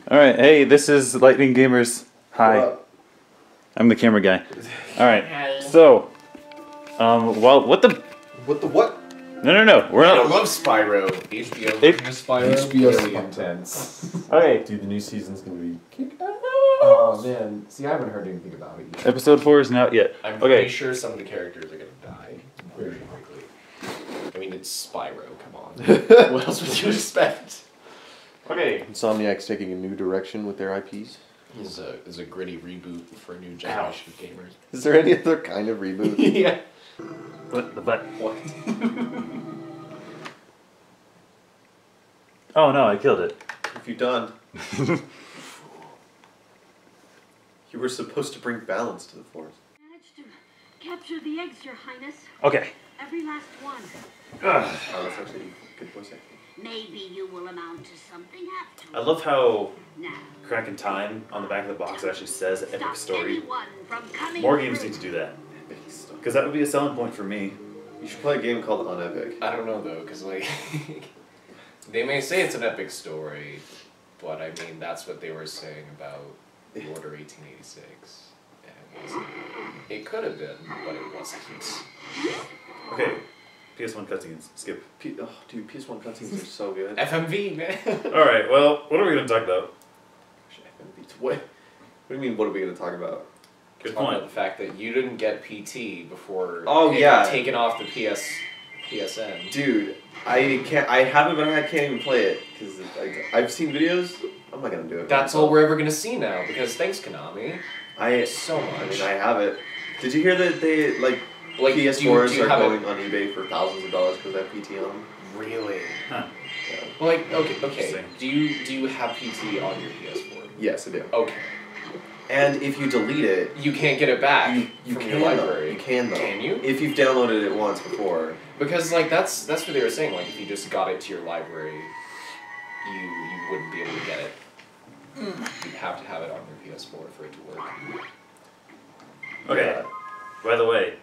Alright, hey, this is Lightning Gamers. Hi. I'm the camera guy. Alright, so, well, what the... What the what? No, we're I not... love Spyro. HBO. Spyro. HBO's really intense. Okay, Dude, the new season's gonna be kick ass. Oh man, see, I haven't heard anything about it yet. episode 4 is not yet. I'm Okay. pretty sure some of the characters are gonna die very quickly. I mean, it's Spyro. Come on. What else would you expect? Okay. Insomniac's taking a new direction with their IPs. This is a gritty reboot for a new generation of gamers. Is there any other kind of reboot? Yeah. What the butt? What? Oh no, I killed it. What have you done? You were supposed to bring balance to the force. Managed to capture the eggs, Your Highness. Okay. Every last one. Ugh. Oh, that's actually good voice acting. Maybe you will amount to something after. I love how Now, Crack in Time on the back of the box actually says Epic stop Story. anyone from coming More games through. need to do that. Because that would be a selling point for me. You should play a game called Unepic. I don't know though, because like they may say it's an epic story, but I mean that's what they were saying about the Order 1886. And it wasn't. It could have been, but it wasn't. Okay. PS1 cutscenes. Skip. Oh, dude, PS1 cutscenes are so good. FMV, man. Alright, well, what are we going to talk about? FMV. What do you mean, what are we going to talk about? Good Talk about point. the fact that you didn't get PT before Oh, it yeah. got taken off the PSN. Dude, I haven't, but I can't even play it, because I've seen videos, I'm not going to do it. That's all we're ever gonna see now, because thanks Konami. So much. I mean, I have it. Did you hear that they, like PS4s do you are have going on eBay for thousands of dollars because they have PT on them? Really? Huh. Yeah. Well, like, okay. Interesting. Do you have PT on your PS4? Yes, I do. Okay. And if you delete it, You can't get it back you from can your though. library. You can though. Can you? If you've downloaded it once before. Because like that's what they were saying. Like if you just got it to your library, you wouldn't be able to get it. You'd have to have it on your PS4 for it to work. Okay. Yeah. By the way,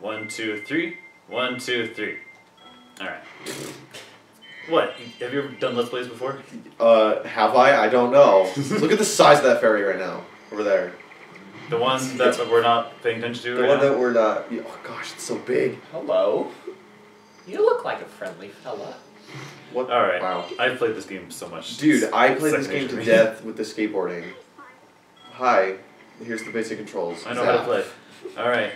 1, 2, 3. 1, 2, 3. Alright. What? Have you ever done Let's Plays before? Have I? I don't know. Look at the size of that fairy right now. Over there. The one that we're not paying attention to The right one now? that we're not. Oh gosh, it's so big. Hello. You look like a friendly fella. What? Alright. Wow. I've played this game so much. Dude, I played Second this game nature to me. death with the skateboarding. Hi. Here's the basic controls. I know how to play. Alright.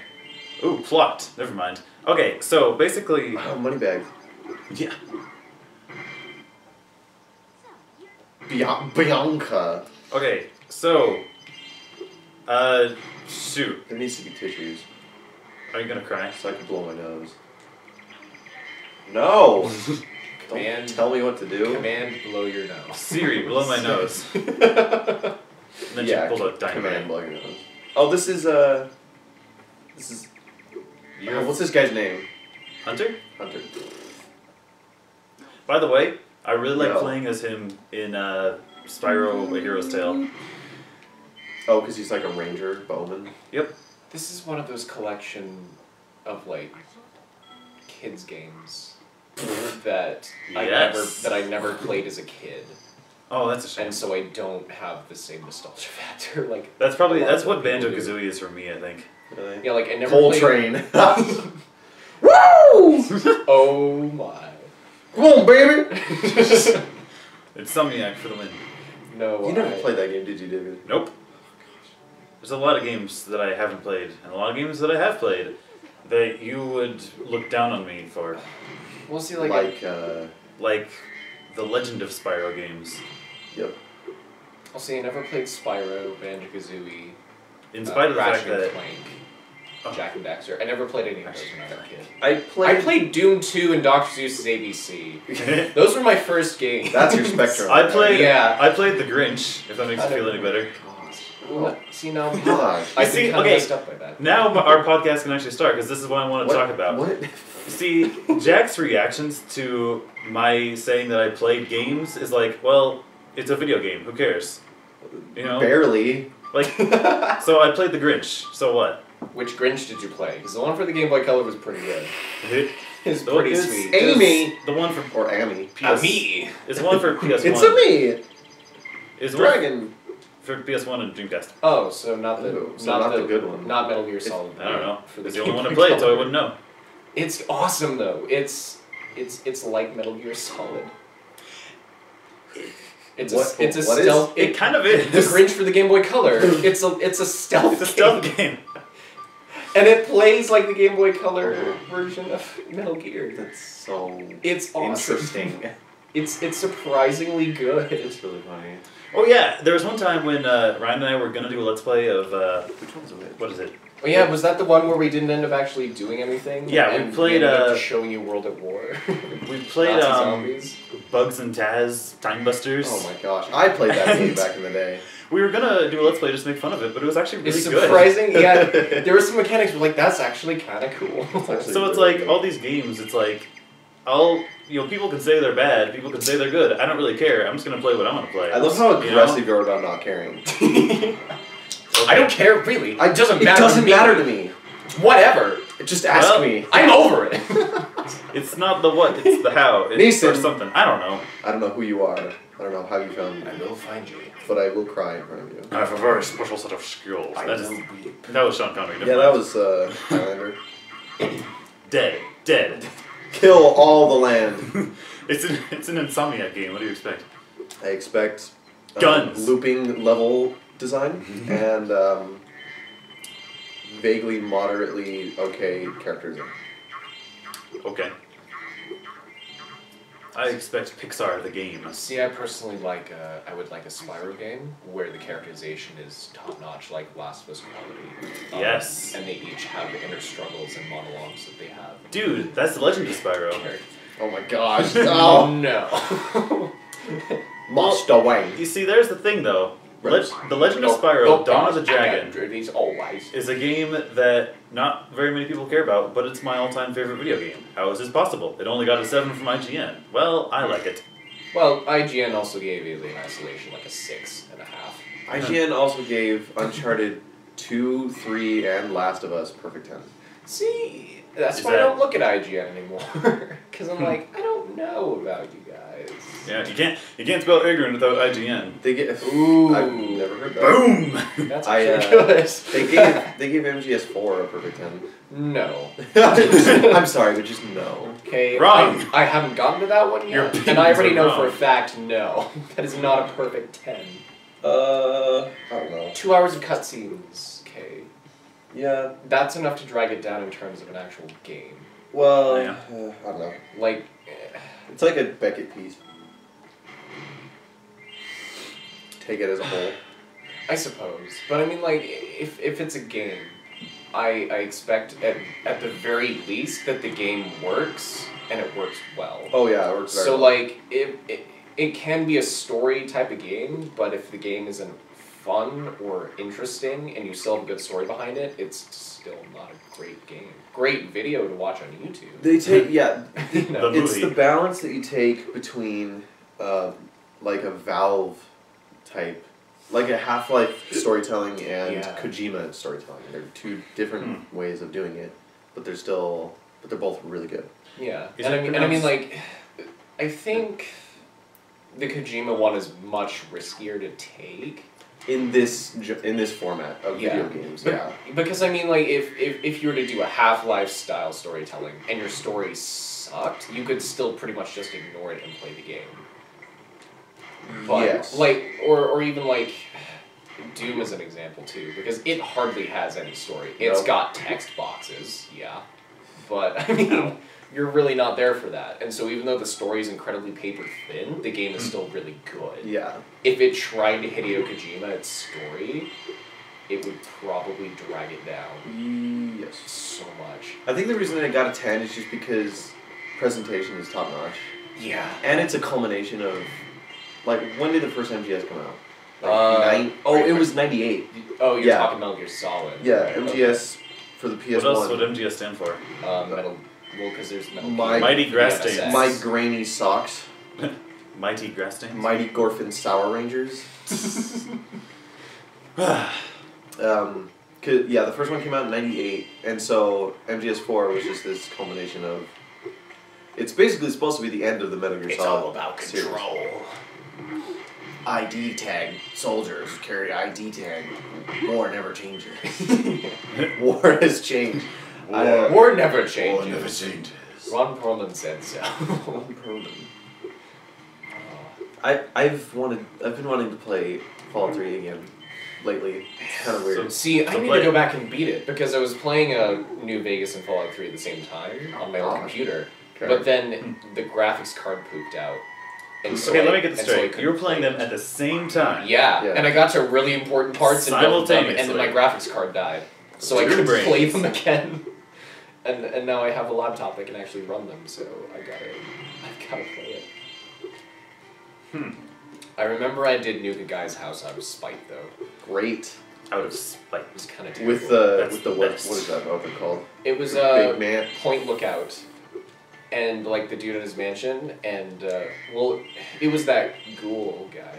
Ooh, plot. Never mind. Okay, so basically... Oh, money bag. Yeah. Bianca. Okay, so... shoot. There needs to be tissues Are you gonna cry? so I can blow my nose. No! Command- Don't tell me what to do. Command blow your nose. Siri, blow my nose. And then Yeah, she pulled a command dynamite. blow your nose. Oh, this is what's this guy's name? Hunter? Hunter. By the way, I really like Yo. playing as him in Spyro: A Hero's Tale. Oh, because he's like a ranger, bowman. Yep. This is one of those collection of like kids games that Yes. I never played as a kid, Oh, that's a shame. and so I don't have the same nostalgia factor. Like That's probably a lot that's of what people do. Banjo-Kazooie is for me, I think. Really? Yeah, like I never Coal played. train. Woo! Oh my. Come on, baby! It's Insomniac for the win. No. You never played that game, did you, David? Nope. There's a lot of games that I haven't played, and a lot of games that I have played that you would look down on me for. Well, see, Like the Legend of Spyro games. Yep. I'll see. I never played Spyro, Banjo-Kazooie, In spite of the fact Ratchet and that... Clank, Jack and Daxter. I never played any of those when I was a kid. I I played Doom 2 and Dr. Seuss's ABC. Those were my first games. That's your Spectrum. I played Yeah. I played The Grinch, if that makes you feel any better. Well, see now, Gosh. I You see, think I'm okay, messed up by that. Now our podcast can actually start, because this is what I want to talk about. What? See, Jack's reactions to my saying that I played games is like, well, it's a video game, who cares? You know? Barely. Like, so I played The Grinch, so what? Which Grinch did you play? Because the one for the Game Boy Color was pretty good. It's The- pretty it's- sweet. Amy! The one for Or Amy. Me. It's the one for PS1. It's a me! Is Dragon. for PS1 and Dreamcast. Oh, so not the Ooh, so not the good one. Not Metal Gear Solid. I don't know. For It's the the only one I Game Boy played, so I Color. wouldn't know. It's awesome though. It's like Metal Gear Solid. It's What a is- stealth. It kind of is. The Grinch for the Game Boy Color. It's a stealth. It's a stealth game. And it plays like the Game Boy Color version of Metal Gear. That's so It's awesome. interesting. It's surprisingly good. It's really funny. Oh yeah, there was one time when Ryan and I were gonna do a let's play of Which one's it? what is it? Oh yeah, was that the one where we didn't end up actually doing anything? Yeah, we and played, ended up just showing you World at War. We played Nazi zombies. Bugs and Taz Time Busters. Oh my gosh, I played that game back in the day. We were gonna do a let's play just to make fun of it, but it was actually really It's good. surprising. Yeah, there were some mechanics where like that's actually kind of cool. So it's like all these games. It's like, people can say they're bad, people can say they're good. I don't really care. I'm just gonna play what I want to play. I love how You know? aggressive you are about not caring. I don't care really. It doesn't matter to me. Whatever. Just ask Well, me. I'm over it. It's not the what, it's the how. It's or Neeson. something. I don't know. I don't know who you are. I don't know how you found me. I will find you. But I will cry in front of you. I have a very special set of skills. I That, is, will weep. that was Sean Connery. Yeah, that was Highlander. Dead. Kill all the land. It's an Insomniac game. What do you expect? I expect Guns. looping level design and vaguely, moderately okay characterization. Okay. I expect Pixar the game. See, I personally I would like a Spyro game where the characterization is top notch, like Last of Us quality. Yes. And they each have the inner struggles and monologues that they have. Dude, that's the Legend of Spyro. Oh my gosh. Oh, no. Master Wayne. You see, there's the thing though. Right. The Legend of Spyro, Dawn of the Dragon, He's always. is a game that not very many people care about, but it's my all-time favorite video game. How is this possible? It only got a 7 from IGN. Well, I like it. Well, IGN also gave Alien Isolation like a 6.5. IGN also gave Uncharted 2, 3, and Last of Us perfect 10. See, that's Is why I that- don't look at IGN anymore. Because I'm like, I don't know about you guys. Yeah, you can't spell ignorant without IGN. They get. Ooh. I've never heard that. Boom! That's I, good. They gave MGS4 a perfect 10. No. I'm sorry, but just no. Okay. Wrong. I haven't gotten to that one Your yet, opinions and I already are know wrong. for a fact no. That is not a perfect 10. I don't know. 2 hours of cutscenes. Okay. Yeah. That's enough to drag it down in terms of an actual game. Well, Yeah. I don't know. Like, It's like a Beckett piece. Take it as a whole. I suppose. But I mean, like, if it's a game, I expect at the very least that the game works, and it works well. Oh yeah, it works very So, well. like, it can be a story type of game, but if the game isn't fun or interesting, and you still have a good story behind it, it's still not a great game. Great video to watch on YouTube. They take You know? The it's movie. the balance that you take between like a Valve type, like a Half-Life storytelling and Yeah. Kojima storytelling. They're two different ways of doing it, but they're both really good. Yeah, Is and it I mean, pronounced- like, I think the Kojima one is much riskier to take. In this format of video Yeah. games, But- yeah. Because I mean, like, if you were to do a Half-Life style storytelling and your story sucked, you could still pretty much just ignore it and play the game. But Yes. like, or even like, Doom is an example too, because it hardly has any story. It's Nope. got text boxes, yeah, but I mean, you're really not there for that. And so even though the story is incredibly paper thin, the game is still really good. Yeah. If it tried to Hideo Kojima its story, it would probably drag it down Yes. so much. I think the reason that it got a 10 is just because presentation is top notch. Yeah. And it's a culmination of, like, when did the first MGS come out? It was 98. Oh, you're Yeah. talking Metal Gear Solid. Yeah, MGS for the PS1. What else would MGS stand for? Metal. Well, because there's Metal My- Gear. Mighty Grass VSX. Stains. My grainy socks. Mighty Grass Stains? Mighty Gorfin Sour Rangers. The first one came out in 98, and so MGS4 was just this culmination of... It's basically supposed to be the end of the Metal Gear It's Solid all about series. control. ID tag. Soldiers carry ID tag. War never changes. War has changed. War never changes. War never changes. Ron Perlman said so. Ron Perlman. I've been wanting to play Fallout 3 again lately. It's kind of weird. See, I need to go back and beat it because I was playing New Vegas and Fallout 3 at the same time on my old computer. Okay. But then the graphics card pooped out. And so Okay, let me get this straight. You were playing them at the same time. Yeah, Yeah. and I got to really important parts and built them, and then my graphics card died. So I couldn't play them again. And now I have a laptop that can actually run them, so I've gotta play it. I remember I did nuke a guy's house out of spite though. Great. Out of spite. It was kind of With That's the the what best. is that outfit called? It was Big man. Point Lookout, and like the dude in his mansion, and well, it was that ghoul guy.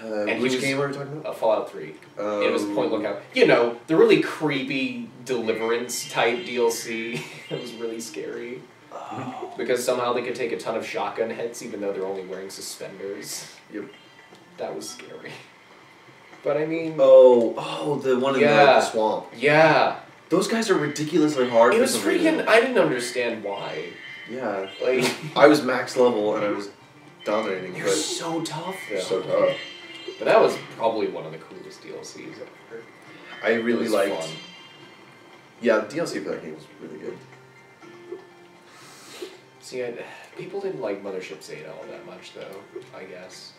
And Which he was game are we talking about? Fallout 3. It was Point Lookout. You know, the really creepy Deliverance type DLC. It was really scary. Because somehow they could take a ton of shotgun hits even though they're only wearing suspenders. Yep. That was scary. But I mean... Oh, the one in the swamp. Yeah. Those guys are ridiculously hard. It for was some freaking... reason. I didn't understand why. Yeah. Like... I was max level and I was dominating. They're but so tough, though. so tough. But that was probably one of the coolest DLCs ever. I really liked. Fun. Yeah, the DLC for that game was really good. See, people didn't like Mothership Zeta all that much, though, I guess.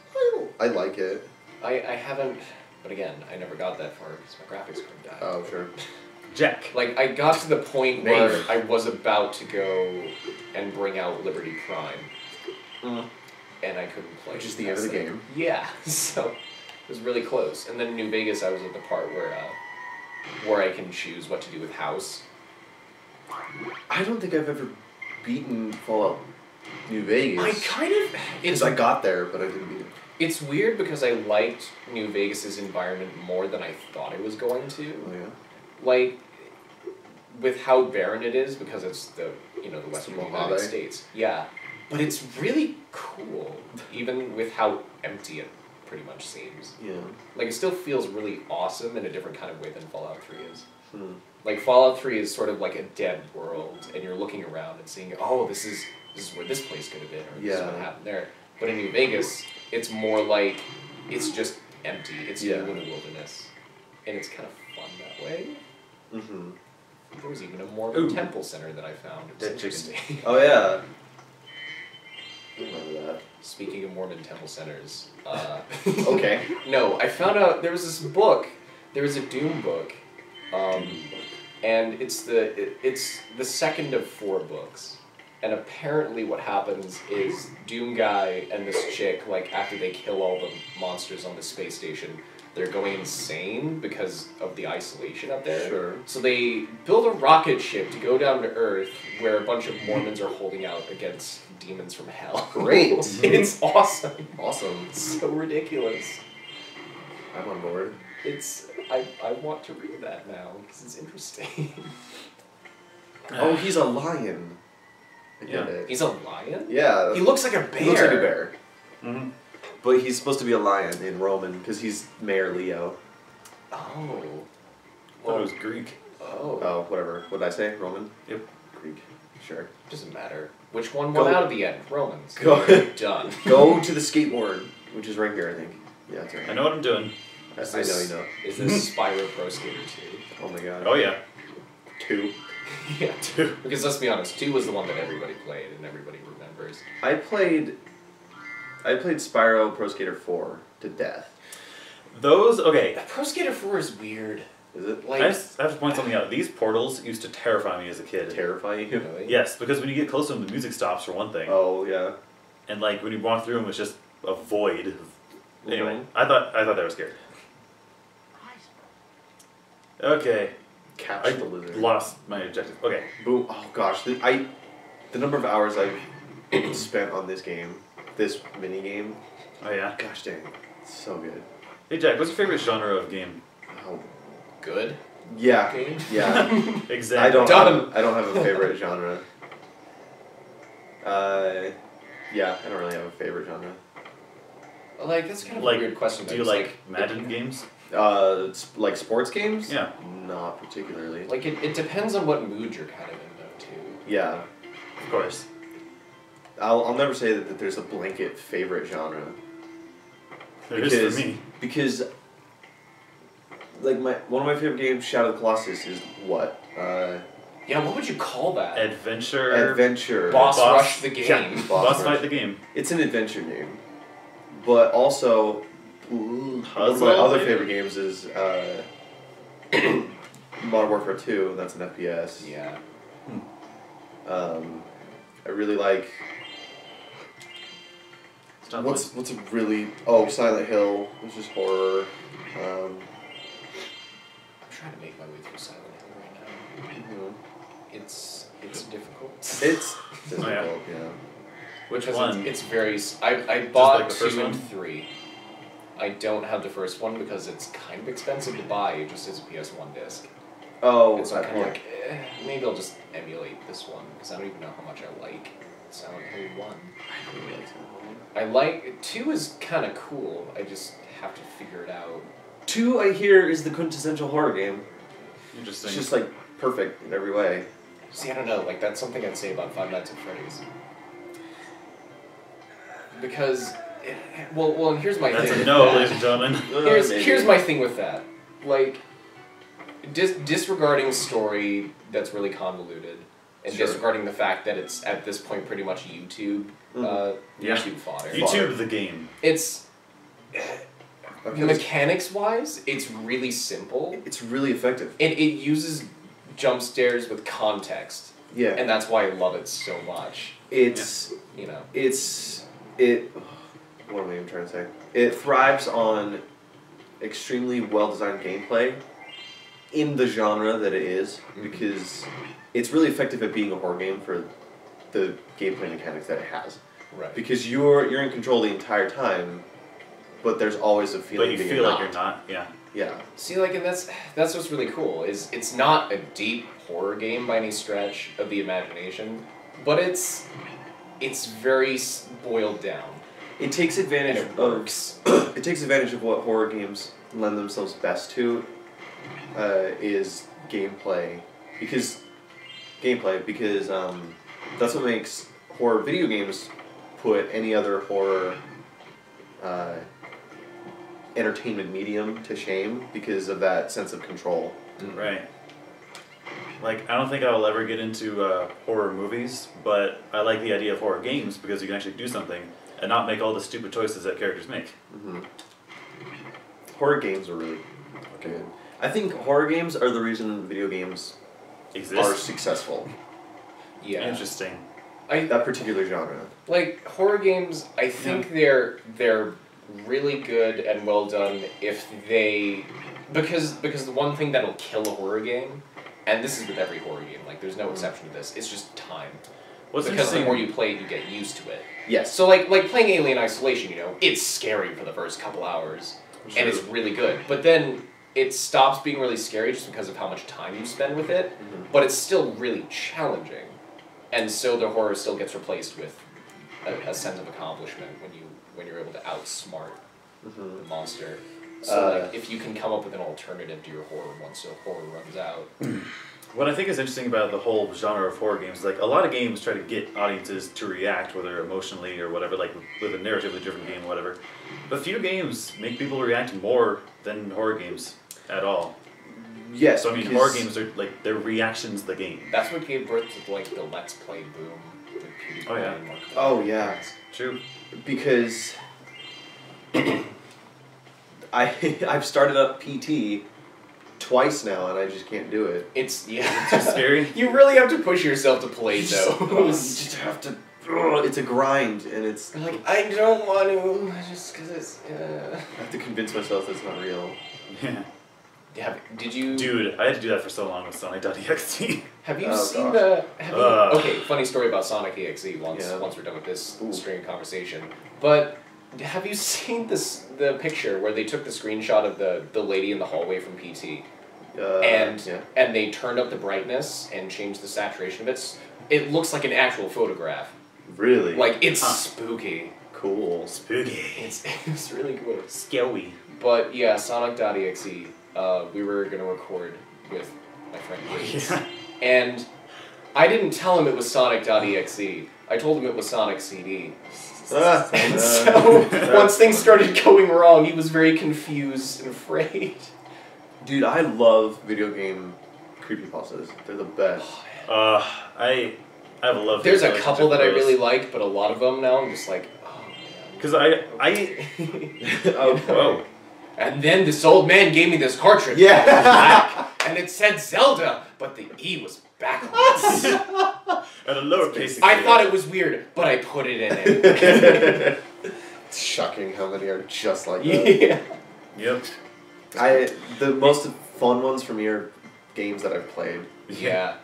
I like it. I haven't, but again, I never got that far because my graphics card died. Oh, sure. Jack. Like, I got to the point where I was about to go and bring out Liberty Prime. And I couldn't play. Which is the end of the game. Yeah, so it was really close. And then in New Vegas, I was at the part where I can choose what to do with House. I don't think I've ever beaten Fallout New Vegas. I kind of... Because I got there, but I didn't beat it. It's weird because I liked New Vegas's environment more than I thought I was going to. Oh, yeah? Like, with how barren it is, because it's the western United Mojave. States. Yeah. But it's really cool, even with how empty it pretty much seems. Yeah. Like, it still feels really awesome in a different kind of way than Fallout 3 is. Like, Fallout 3 is sort of like a dead world, and you're looking around and seeing, oh, this is where this place could have been, or this is what happened there. But in New Vegas, it's more like, it's just empty. It's you in the wilderness. And it's kind of fun that way. Mm-hmm. There was even a Mormon temple center that I found. It was Dead chicken. interesting. Oh, yeah. I remember that. Speaking of Mormon temple centers, Okay. no, I found out there was this book. There was a Doom book, and it's the second of 4 books. And apparently, what happens is Doom guy and this chick, like after they kill all the monsters on the space station, they're going insane because of the isolation up there. Sure. So they build a rocket ship to go down to Earth, where a bunch of Mormons are holding out against demons from hell. Great. It's awesome. Awesome. It's so ridiculous. I'm on board. I want to read that now because it's interesting. Oh, he's a lion. I get it. He's a lion? Yeah. He looks like a bear. He looks like a bear. Mm-hmm. But he's supposed to be a lion in Roman because he's Mayor Leo. Oh. I thought it was Greek. Oh. Oh, whatever. What did I say? Roman? Yep. Greek. Sure. Doesn't matter. Which one won out at the end? Romans. Go. Done. Go to the skateboard, which is right here, I think. Yeah, that's right. I know what I'm doing. Is I know this- you know. Is this Spyro Pro Skater 2? Oh my god. Oh yeah. 2. Yeah, 2. Because let's be honest, 2 was the one that everybody played and everybody remembers. I played Spyro Pro Skater 4 to death. Those okay. Pro Skater 4 is weird. Is it Like, I have to point something out. These portals used to terrify me as a kid. terrifying? really? Yes, because when you get close to them, the music stops for one thing, Oh yeah. and like when you walk through them, it's just a void. Anyway, Mhm. I thought that was scary. Okay, Catch I the lizard. lost my objective. Okay, Boom. Oh gosh, the number of hours I've spent on this game, this mini game. oh yeah. Gosh dang, it's so good. Hey Jack, what's your favorite genre of game? Oh, Good. yeah, Game? yeah. Exactly. I don't Done. have a favorite genre. Yeah, I don't really have a favorite genre. Like, that's kind of Like, a weird question. Do you It's like Madden games? Like sports games? Yeah. Not particularly. Like, it depends on what mood you're kind of in, though, too. Yeah. Of course. I'll never say that there's a blanket favorite genre. There is for me. Because, like, one of my favorite games, Shadow of the Colossus, is what? Yeah, what would you call that? Adventure. Boss rush the game. Yeah, boss fight the game. It's an adventure game. But also, one of my other favorite games is Modern Warfare 2. That's an FPS. Yeah. I really like... What's a really... Oh, Silent Hill, which is horror. I'm trying to make my way through Silent Hill right now. It's difficult. It's difficult, yeah. Which Because one? It's very... I bought like the first 2 and one? 3. I don't have the first one because it's kind of expensive to buy just as a PS1 disc. Oh, And so I'm kind yeah. of like, maybe I'll just emulate this one because I don't even know how much I like Silent Hill 1. I really like Silent Hill. I like... 2 is kind of cool. I just have to figure it out. 2, I hear, is the quintessential horror game. Interesting. It's just, like, perfect in every way. See, I don't know. Like, that's something I'd say about Five Nights at Freddy's. Because... Well, and here's my That's thing a with no, that. ladies and gentlemen. Here's my thing with that. Like, disregarding story that's really convoluted, and Sure. disregarding the fact that it's at this point pretty much YouTube, Yeah. YouTube fodder. YouTube the game. It's Okay, mechanics wise, it's really simple. it's really effective. It uses jump scares with context, Yeah. and that's why I love it so much. It's... You know. What am I even trying to say? It thrives on extremely well-designed gameplay in the genre that it is, because it's really effective at being a horror game for the gameplay mechanics that it has. Right. Because you're in control the entire time, but there's always a feeling But you that feel like you're not, yeah. Yeah. See, like, and that's what's really cool. Is it's not a deep horror game by any stretch of the imagination, but it's very boiled down. It takes advantage And it of works. it takes advantage of what horror games lend themselves best to, is gameplay, because that's what makes horror video games put any other horror entertainment medium to shame, because of that sense of control. Right. Like, I don't think I'll ever get into horror movies, but I like the idea of horror games because you can actually do something and not make all the stupid choices that characters make. Mm-hmm. Horror games are really good. I think horror games are the reason video games are Exist? successful. Yeah. Interesting. That particular genre. Like horror games, I think they're really good and well done if they because the one thing that'll kill a horror game, and this is with every horror game, like there's no exception to this, it's just time. What's Because the interesting? more you play it, you get used to it. Yes. So like playing Alien Isolation, you know, it's scary for the first couple hours, and it's really good. But then it stops being really scary just because of how much time you spend with it, but it's still really challenging. And so the horror still gets replaced with a sense of accomplishment when you're able to outsmart the monster. So like if you can come up with an alternative to your horror once the horror runs out. What I think is interesting about the whole genre of horror games is like a lot of games try to get audiences to react, whether emotionally or whatever, like with a narratively driven game or whatever. But few games make people react more than horror games at all. Yes. So I mean, because- horror games are like their reactions to the game. That's what gave birth to like the Let's Play boom with PewDiePie Oh, yeah. and Mark. Oh yeah. True. Because I've started up PT twice now and I just can't do it. It's Too scary. You really have to push yourself to play You though. just have to. It's a grind, and it's. You're like, I don't want to, just because it's. I have to convince myself that it's not real. Yeah. Yeah, did you? Dude, I had to do that for so long with Sonic.exe. Have you Oh, seen gosh. the? Have you, Ugh. okay, funny story about Sonic EXE. Once Yeah. we're done with this Ooh. string conversation, but have you seen the picture where they took the screenshot of the lady in the hallway from PT, and yeah. and they turned up the brightness and changed the saturation of it? It looks like an actual photograph. Really? Like it's Huh. spooky. Cool. Spooky. It's really cool. Scary. But yeah, Sonic.exe, we were gonna record with my friend Gates. Yeah. And I didn't tell him it was Sonic.exe. I told him it was Sonic CD. And so, once things started going wrong, he was very confused and afraid. Dude, I love video game creepypastas. They're the best. I have a love. There's a couple that I really like, but a lot of them now I'm just like, oh man. Because I Oh, whoa. And then this old man gave me this cartridge. Yeah. Black, and it said Zelda, but the E was backwards. At a lowercase. I thought it was weird, but I put it in it. It's shocking how many are just like that. Yeah. Yep. The most fun ones for me are games that I've played. Yeah.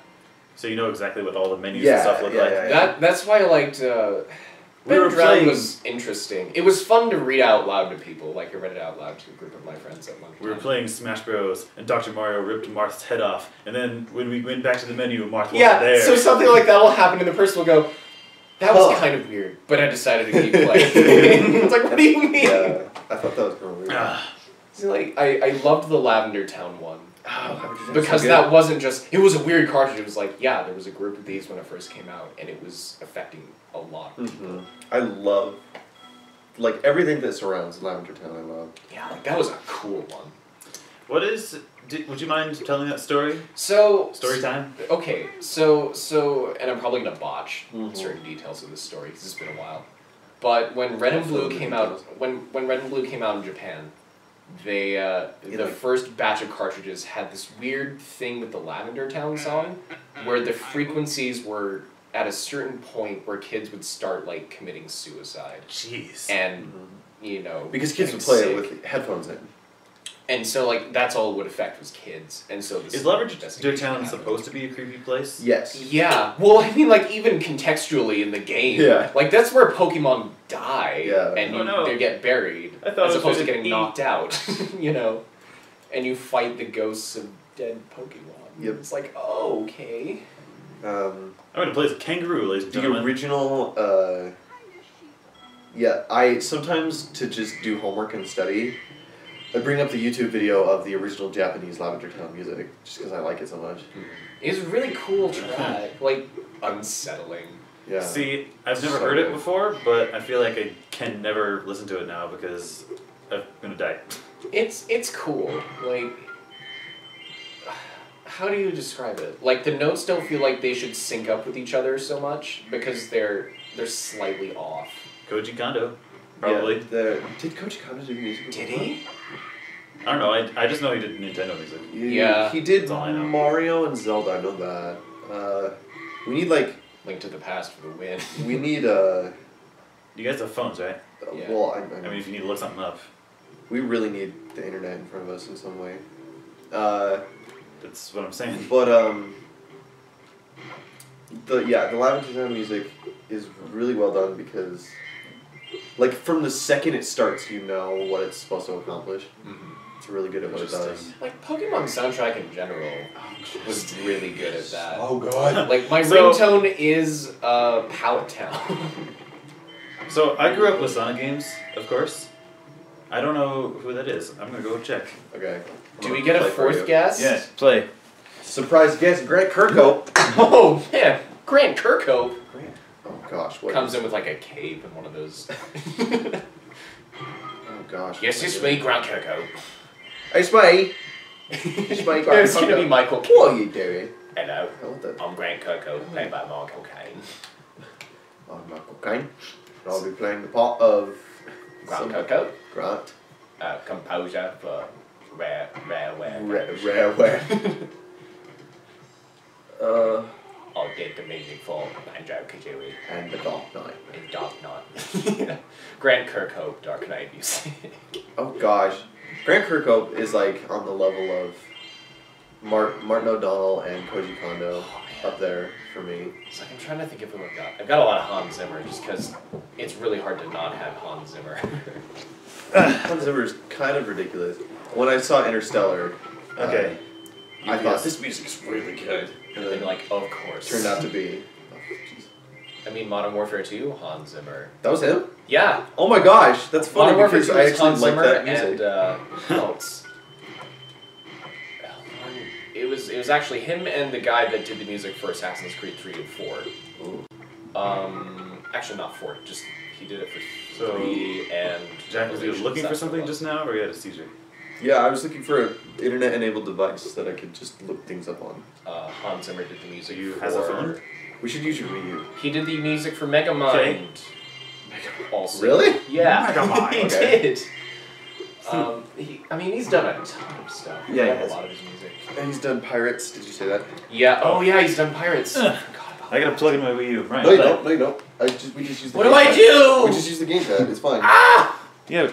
So you know exactly what all the menus Yeah, and stuff look like. yeah. That's why I liked. We were Ben Drown playing- was interesting. It was fun to read out loud to people. Like I read it out loud to a group of my friends at one time. We were playing Smash Bros. And Dr. Mario ripped Marth's head off, and then when we went back to the menu, Marth wasn't Yeah, there. so something like that will happen, and the person will go, "That was Huh. kind of weird," but I decided to keep playing. It's like, what do you mean? Yeah, I thought that was kind of weird. Ah. See, like I loved the Lavender Town one. Oh, Because that wasn't just, it was a weird cartridge. It was like, yeah, there was a group of these when it first came out, and it was affecting a lot of people. I love, like, everything that surrounds Lavender Town, I love. Yeah, like, that was a cool one. What is... would you mind telling that story? So... Story time? Okay, so, and I'm probably going to botch Mhm. certain details of this story, because it's been a while. But when Red and Blue came out, when Red and Blue came out in Japan, they, the first batch of cartridges had this weird thing with the Lavender Town song, where the frequencies were at a certain point where kids would start, like, committing suicide. Jeez. And, you know... Because kids would getting play it sick. with headphones in. And so, like, that's all it would affect was kids. And so this Is Lavender investigation Town happened. supposed to be a creepy place? Yes. Yeah. Well, I mean, like, even contextually in the game. Yeah. Like, that's where Pokemon die. Yeah. And Oh, no. they get buried. I thought as it was opposed to just getting eat. knocked out. You know? And you fight the ghosts of dead Pokemon. Yep. It's like, oh, okay. Um, I'm going to play as a kangaroo, ladies and the gentlemen. original, yeah, I sometimes, to just do homework and study, I bring up the YouTube video of the original Japanese Lavender Town music, just because I like it so much. It's a really cool track. Like, unsettling. Yeah. See, I've never So heard it good. before, but I feel like I can never listen to it now because I'm going to die. It's cool. Like, how do you describe it? Like, the notes don't feel like they should sync up with each other so much because they're slightly off. Koji Kondo, probably. Yeah, did Koji Kondo do music? Did he? I don't know, I just know he did Nintendo music. Yeah. He did That's all I know. Mario and Zelda, I know that. We need, like, Link to the Past for the win. we need, You guys have phones, right? Yeah. well, I mean, if you need to look something up, we really need the internet in front of us in some way. that's what I'm saying. But the Lavender Town music is really well done because, like, from the second it starts, you know what it's supposed to accomplish. It's really good at what it does. Interesting. Like, Pokemon soundtrack in general was really good at that. Oh god. Like, my So- ringtone is Pallet Town. So, I grew up with Sonic games, of course. I don't know who that is. I'm going to go check. Okay. Do we get a Play for you. fourth guest? Yeah, play. Surprise guest, Grant Kirkhope. Oh, man. Grant Kirkhope Oh gosh, what? comes in with, like, a cape and one of those. Oh gosh. Yes, it's me, Grant Kirkhope. It's me. It's me, Grant It's gonna be Kirkhope. Michael. What are you doing? Hello, Oh, what the? I'm Grant Kirkhope, played by Michael Caine. I'm Michael Caine. I'll be playing the part of Grant some- Kirkhope, Grant. composer for Rare. Rareware. I did the music for Banjo Kazooie And the Dark Knight. in Dark Knight. Grant Kirkhope, Dark Knight music. Oh gosh, Grant Kirkhope is like on the level of Martin O'Donnell and Koji Kondo up there for me. It's like I'm trying to think of who I've got a lot of Hans Zimmer just because it's really hard to not have Hans Zimmer. Hans Zimmer is kind of ridiculous. When I saw Interstellar, Okay. I thought this music's really good, and And then like, of course. turned out to be. Oh, jeez. I mean, Modern Warfare 2, Hans Zimmer. That was him? Yeah. Oh my gosh, that's funny Modern Warfare because 2 I is actually Hans like Zimmer that music. and who else? It was actually him and the guy that did the music for Assassin's Creed 3 and 4. Ooh. Actually not 4, just he did it for So, 3 and... Jack, was you looking for That's something what it was. just now, or you had a seizure? Yeah, I was looking for an internet-enabled device that I could just look things up on. Hans Zimmer did the music You for... has a phone? We should use your Wii U. He did the music for Megamind. Okay. Also. Really? Yeah. Megamind. He Okay. did. He's done a ton of stuff. Yeah, he I love has. a lot of his music. And he's done Pirates. Did you say that? Yeah. Oh yeah, he's done Pirates. I forgot about I gotta plug in my Wii U. Right. No, you don't. No, you don't. We just use the What do gamepad. I do? We just use the gamepad. It's fine. Ah! Yeah,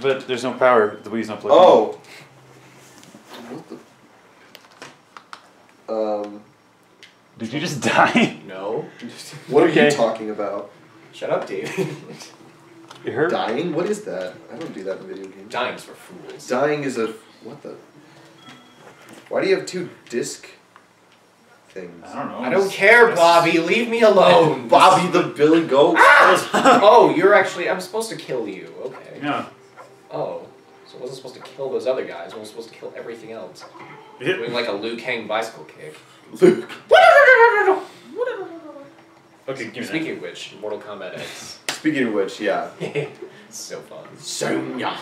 but there's no power. The Wii's not plugged Oh. What the? Did you just die? No. What are Okay. you talking about? Shut up, David. You hurt? Dying? What is that? I don't do that in video games. Dying's for fools. Dying is a... What the... Why do you have two disc things? I don't know. I don't care, Bobby. Leave me alone. Bobby the Billy Goat? Oh, you're actually... I'm supposed to kill you. Okay. Yeah. Oh. So I wasn't supposed to kill those other guys. I was supposed to kill everything else. Yeah. Doing like a Liu Kang bicycle kick. Luke. Okay, give me Speaking of which, Mortal Kombat X. Speaking of which, yeah. It's so fun. Sonya.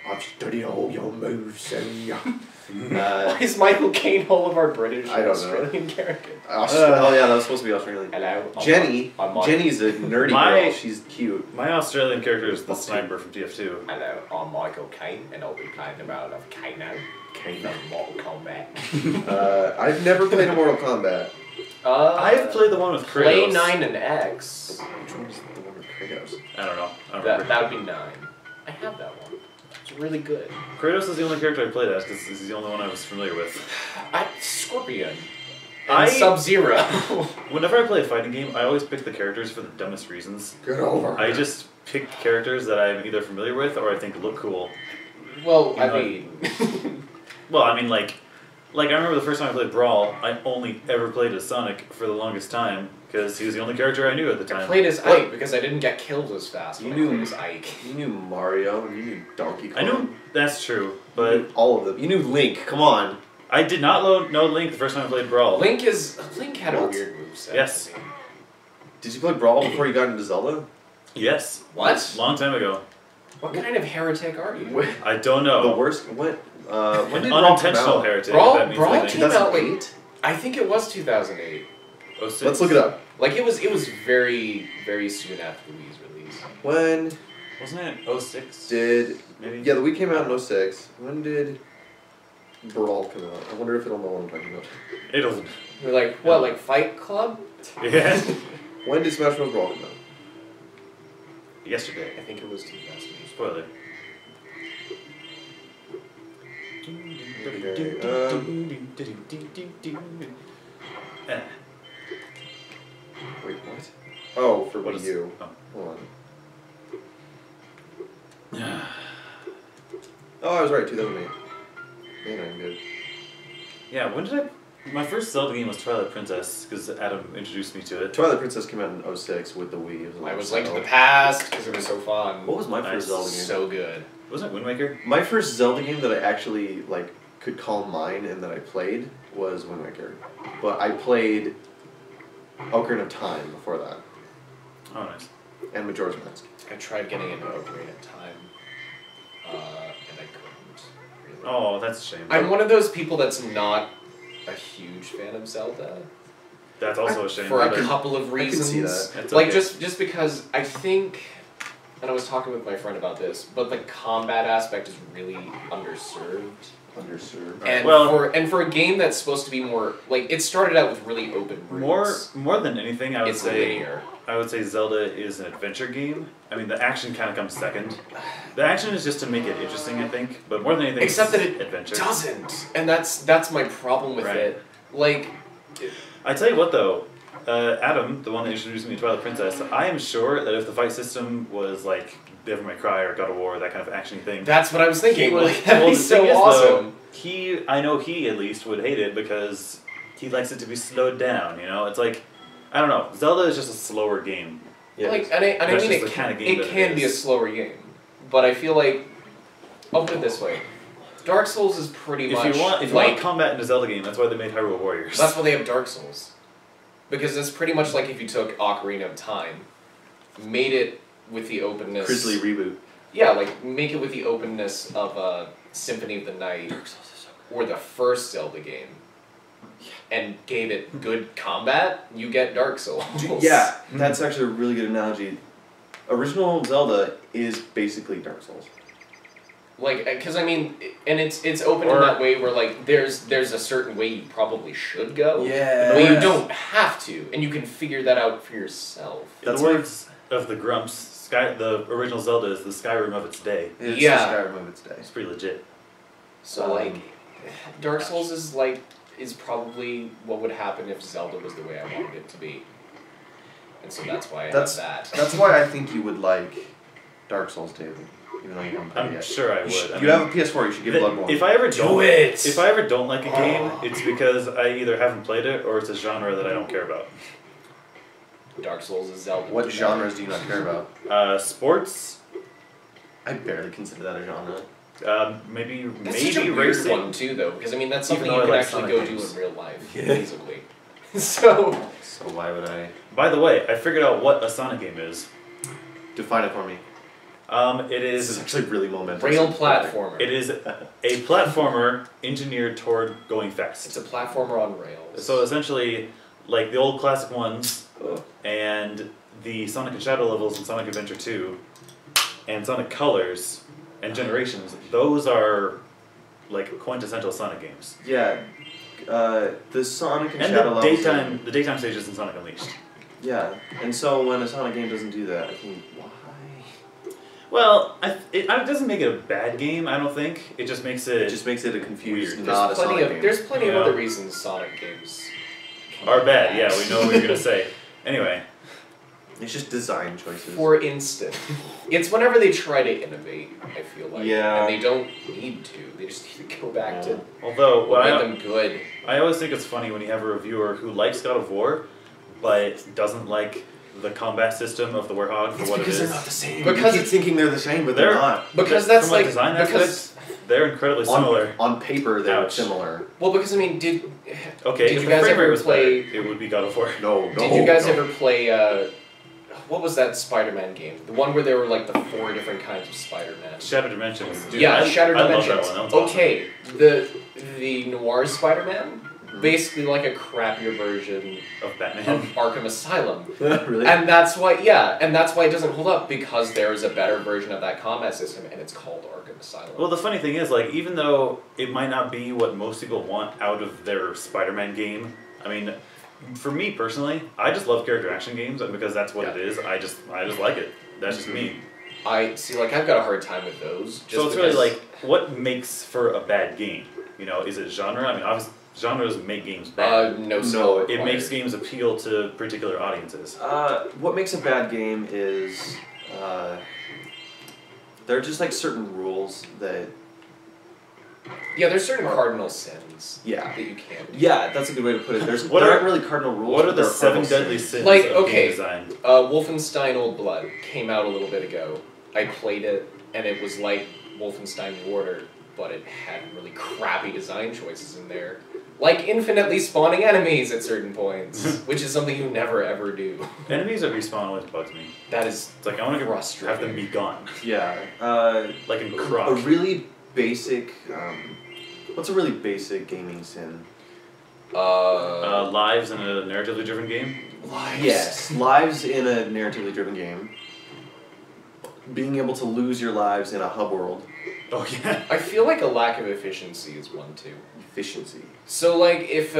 I've studied all your moves, Sonya. Why is Michael Caine all of our British I don't know. Australian characters? Oh yeah, that was supposed to be Australian. Hello. Jenny. I'm Michael. Jenny's a nerdy My- girl. She's cute. My Australian character is the sniper from TF2. Hello, I'm Michael Caine, and I'll be playing the role of Kano from Mortal Kombat. I've never played a Mortal Kombat. I've played the one with Kratos. Play 9 and X. Which one is the one with Kratos? I don't know. I don't remember. That would be 9. I have that one. It's really good. Kratos is the only character I played as because he's the only one I was familiar with. Scorpion. I- And Sub-Zero. Whenever I play a fighting game, I always pick the characters for the dumbest reasons. Get over I just pick characters that I'm either familiar with or I think look cool. Well, You I know- mean... Well, I mean, like I remember the first time I played Brawl, I only ever played as Sonic for the longest time because he was the only character I knew at the time. I played as Ike because I didn't get killed as fast when You I knew- played as Ike. You knew Mario, and you knew Donkey Kong. I knew that's true, You but knew all of them. You knew Link, come on. I did not know Link the first time I played Brawl. Link had a What? weird moveset. Yes. to me. Did you play Brawl before you got into Zelda? Yes. What? Long time ago. What kind of heretic are you? What? I don't know. The worst? When did An Brawl come unintentional out? heritage. Brawl- that means Brawl anything. came out like- 2008? I think it was 2008. 06. Let's look it up. Like it was very, very soon after the Wii's release. When Wasn't it 06? did... Maybe? Yeah, the Wii came out in 06. When did Brawl come out? I wonder if it'll know what I'm talking about. It'll. We're like, what, like Fight Club? Yeah. When did Smash Bros. Brawl come out? Yesterday. I think it was 2008. Spoiler. Eh. Wait, what? Oh, for What Wii is- U. oh. Hold on. Oh, I was right, 2008. Man, I'm good. Yeah, when did I... My first Zelda game was Twilight Princess, because Adam introduced me to it. Twilight Princess came out in 06 with the Wii. It I was like like to the past because it was so fun. What was my first Nice. Zelda game? So good. Wasn't it Wind Waker? My first Zelda game that I actually like could call mine and that I played was Wind Waker. But I played Ocarina of Time before that, Oh, nice. and Majora's Mask. I tried getting into Ocarina of Time, and I couldn't. Really. Oh, that's a shame. I'm one of those people that's not a huge fan of Zelda That's also a shame. for a but- couple of I can reasons. see that. That's Like okay. just because I think, and I was talking with my friend about this, but the combat aspect is really underserved. Underserved. And Well- for a game that's supposed to be more like it started out with really open routes. More than anything, I would It's say linear. I would say Zelda is an adventure game. I mean, the action kind of comes second. The action is just to make it interesting, I think. But more than anything, Except it's that it adventure. doesn't, and that's my problem with Right. it. Like, I tell you what, though, Adam, the one that introduced me to Twilight Princess, I am sure that if the fight system was like Devil May Cry or God of War, that kind of action thing, that's what I was thinking. he would- Like, that'd well, be the so thing is, awesome. though, I know he at least would hate it because he likes it to be slowed down. You know, it's like I don't know. Zelda is just a slower game. Yeah. Like, and I That's mean, just it the kind of game it that it can be a is. slower game, but I feel like I'll put it this way: Dark Souls is pretty much If you want like combat in a Zelda game, that's why they made Hyrule Warriors. that's why they have Dark Souls, because it's pretty much like if you took Ocarina of Time, made it with the openness. Grizzly reboot. Yeah, like make it with the openness of Symphony of the Night or the first Zelda game, and gave it good combat. You get Dark Souls. Yeah, that's actually a really good analogy. Original Zelda is basically Dark Souls. Like, because I mean, and it's open in Or- that way where like there's a certain way you probably should go. Yeah. But you don't have to, and you can figure that out for yourself. In That's the why- words of the Grumps, the original Zelda is the Skyrim of its day. It's Yeah. the Skyrim of its day. It's pretty legit. So like, Dark Souls is probably what would happen if Zelda was the way I wanted it to be. And so that's why I That's- have that. That's why I think you would like Dark Souls 2, even though you haven't played it I'm yet. sure I would. You have a PS4, you should give Bloodborne. If I ever don't, it! if I ever don't like a game, it's because I either haven't played it or it's a genre that I don't care about. Dark Souls is Zelda. What together. genres do you not care about? Sports, I barely consider that a genre. maybe That's such a weird racing. one too, though, because I mean that's Even something though you I can like actually Sonic go games. do in real life, Yeah. basically. So So why would I By the way, I figured out what a Sonic game is. define it for me? It This is is actually really momentous. rail platformer. it is a platformer engineered toward going It's fast. a platformer on rails. So essentially, like the old classic ones, Ugh. and the Sonic and Shadow levels in Sonic Adventure 2, and Sonic Colors and Generations, those are like quintessential Sonic games. Yeah, the Sonic and And Shadow the levels. daytime stages in Sonic Unleashed. Yeah, and so when a Sonic game doesn't do that, I think why? Well, it doesn't make it a bad game, I don't think. It just makes It it, just makes it a confused, Weird. not a there's plenty Sonic of game. there's plenty of Yeah. other reasons Sonic games are bad. Yeah, we know what you're gonna say. Anyway, It's just design choices. For instance, it's whenever they try to innovate, I feel like. Yeah. And they don't need to. They just need to go back to although what what made them good. I always think it's funny when you have a reviewer who likes God of War, but doesn't like the combat system of the Warhog for what it is. the same. Because you keep thinking they're the same, but they're They're- not. Because From that's a like design because aspect, they're incredibly similar. On paper, they're Ouch. similar. well because I mean did Okay, Did if you the guys frame rate ever was play- better, it would be God of War. No, did you guys ever play what was that Spider-Man game? The one where there were like the 4 different kinds of Spider-Man. Shattered Dimensions. Dude, Yeah, I, Shattered I Dimensions. love that one. That one's awesome. Okay, the noir Spider-Man, basically like a crappier version Of Batman. of Arkham Asylum. really? And that's why, and that's why it doesn't hold up, because there is a better version of that combat system, and it's called Arkham Asylum. Well, the funny thing is, like, even though it might not be what most people want out of their Spider-Man game, I mean, for me personally, I just love character action games because that's what it is. I just like it. That's just me. I see, like, I've got a hard time with those. Just So it's because, really like, what makes for a bad game? You know, is it genre? I mean, obviously, genres make games bad. no skill It required. makes games appeal to particular audiences. What makes a bad game is there are just like certain rules that Yeah, there's certain cardinal sins yeah. that you can't do. Yeah, that's a good way to put it. What there are- aren't really cardinal rules. What are but the there 7 cardinal deadly sins. sins Like, of okay. game design? Wolfenstein Old Blood came out a little bit ago. I played it, and it was like Wolfenstein New Order, but it had really crappy design choices in there. Like infinitely spawning enemies at certain points, which is something you never ever do. Enemies that respawn always bugs me. That is It's like, I want to have frustrating. them be gone. Yeah. Like in A Croc. really basic. What's a really basic gaming sin? Lives in a narratively driven game. Lives. Yes, lives in a narratively driven game. Being able to lose your lives in a hub world. Oh, yeah. I feel like a lack of efficiency is one too. Efficiency. So like if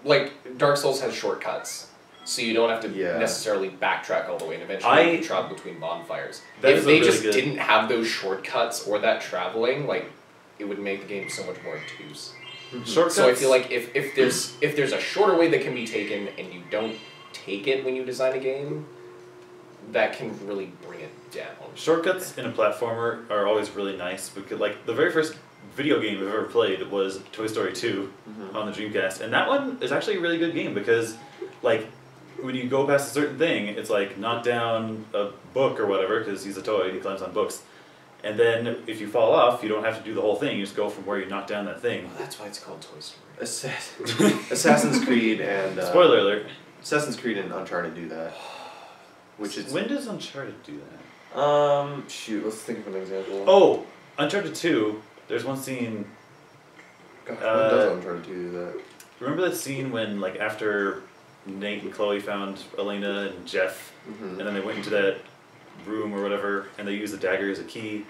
like Dark Souls has shortcuts, so you don't have to Yeah. necessarily backtrack all the way, and eventually you I- can travel between bonfires. That If is a they really just good- didn't have those shortcuts or that traveling, like it would make the game so much more obtuse. Shortcuts. So I feel like if there's a shorter way that can be taken and you don't take it when you design a game, that can really bring it down. Shortcuts in a platformer are always really nice because, like, the very first video game I've ever played was Toy Story 2 on the Dreamcast, and that one is actually a really good game because, like, when you go past a certain thing, it's like knock down a book or whatever, because he's a toy, he climbs on books. And then if you fall off, you don't have to do the whole thing, you just go from where you knocked down that thing. Well, that's why it's called Toy Story. Assassin's Creed and Spoiler alert. Assassin's Creed and Uncharted do that. Which is When does Uncharted do that? shoot, let's think of an example. Oh, Uncharted 2, there's one scene. God, when does Uncharted 2 do that? Remember that scene when, like, after Nate and Chloe found Elena and Jeff, Mm-hmm. and then they went into that room or whatever, and they used the dagger as a key,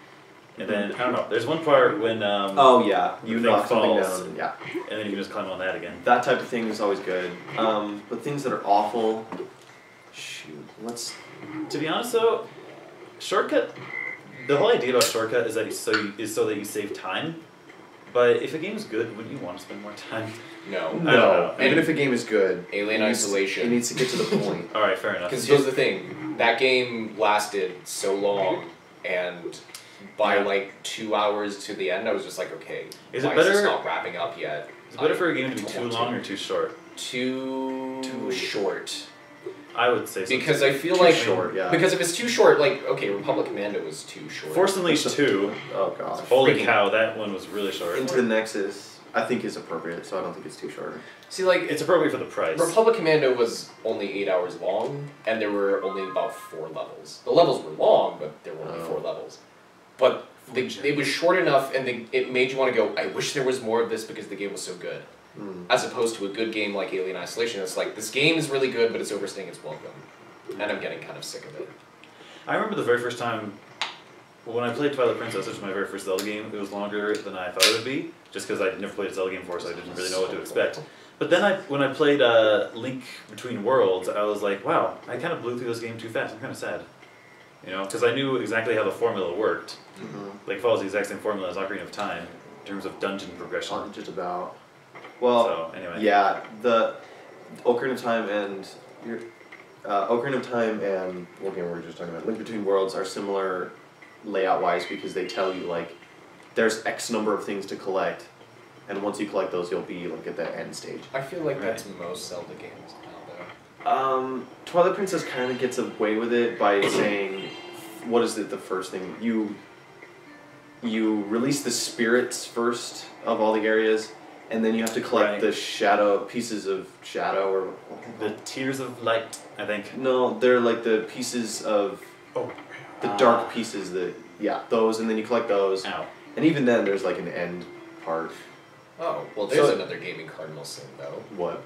and then, I don't know, there's one part when, Oh yeah, you the thing knock something falls. down. Yeah, and then you can just climb on that again. that type of thing is always good. But things that are awful. Shoot, let's. To be honest though, shortcut, the whole idea about shortcut is that so that you save time, but if a game is good, wouldn't you want to spend more time? No. don't No, know. even if a game is good, Alien it needs- Isolation. it needs to get to the point. Alright, fair enough. Because here's the thing, that game lasted so long, and by like 2 hours to the end, I was just like, okay, Is it why is this better- not wrapping up yet? Is it better for a game to be don't too want long or too short? Too short. I would say so. Because I feel Too like short, yeah. because if it's too short, like okay, Republic Commando was too short. Force Unleashed 2, Oh god. holy Freaking- cow, that one was really short. Into the Nexus, I think is appropriate, so I don't think it's too short. See, like It's appropriate for the price. Republic Commando was only 8 hours long, and there were only about 4 levels. The levels were long, but there were only 4 levels. But it was short enough, and it made you want to go, I wish there was more of this because the game was so good. As opposed to a good game like Alien Isolation, it's like, this game is really good, but it's overstaying its welcome. And I'm getting kind of sick of it. I remember the very first time when I played Twilight Princess, which was my very first Zelda game. It was longer than I thought it would be, just because I'd never played a Zelda game before, so I didn't really know what to expect. But then when I played Link Between Worlds, I was like, wow, I kind of blew through this game too fast. I'm kind of sad. You know, because I knew exactly how the formula worked. Like, follows the exact same formula as Ocarina of Time in terms of dungeon progression. Just about. Well, So, anyway. yeah, the Ocarina of Time and Ocarina of Time and what game were we just talking about? Link Between Worlds are similar layout-wise because they tell you like there's X number of things to collect, and once you collect those, you'll be like at the end stage. I feel like Right. that's most Zelda games now, though. Twilight Princess kind of gets away with it by saying, what is it? The first thing you release the spirits first of all the areas. And then you have to collect Right. the pieces of shadow, or The Tears of Light, I think. no, they're like the pieces of Oh. the dark pieces those, and then you collect those. Ow. And even then, there's like an end part. Oh, well there's So- another gaming cardinal sin, though. What?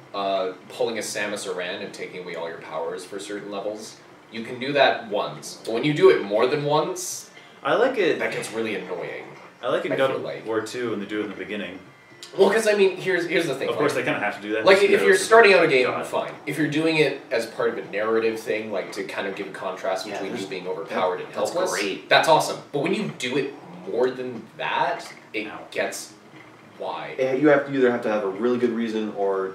Pulling a Samus Aran and taking away all your powers for certain levels. You can do that once, but when you do it more than once, I like it. that gets really annoying. I like it in I God feel of like- War 2 when they do it in the beginning. Well, because I mean, here's the thing. Of course, they kind of have to do that. Like, just if because you're starting out a game, God. fine. If you're doing it as part of a narrative thing, like to kind of give a contrast Yeah, between there's- you being overpowered and that's helpless, great. that's awesome. But when you do it more than that, it Ow. gets why. You either have to have a really good reason, or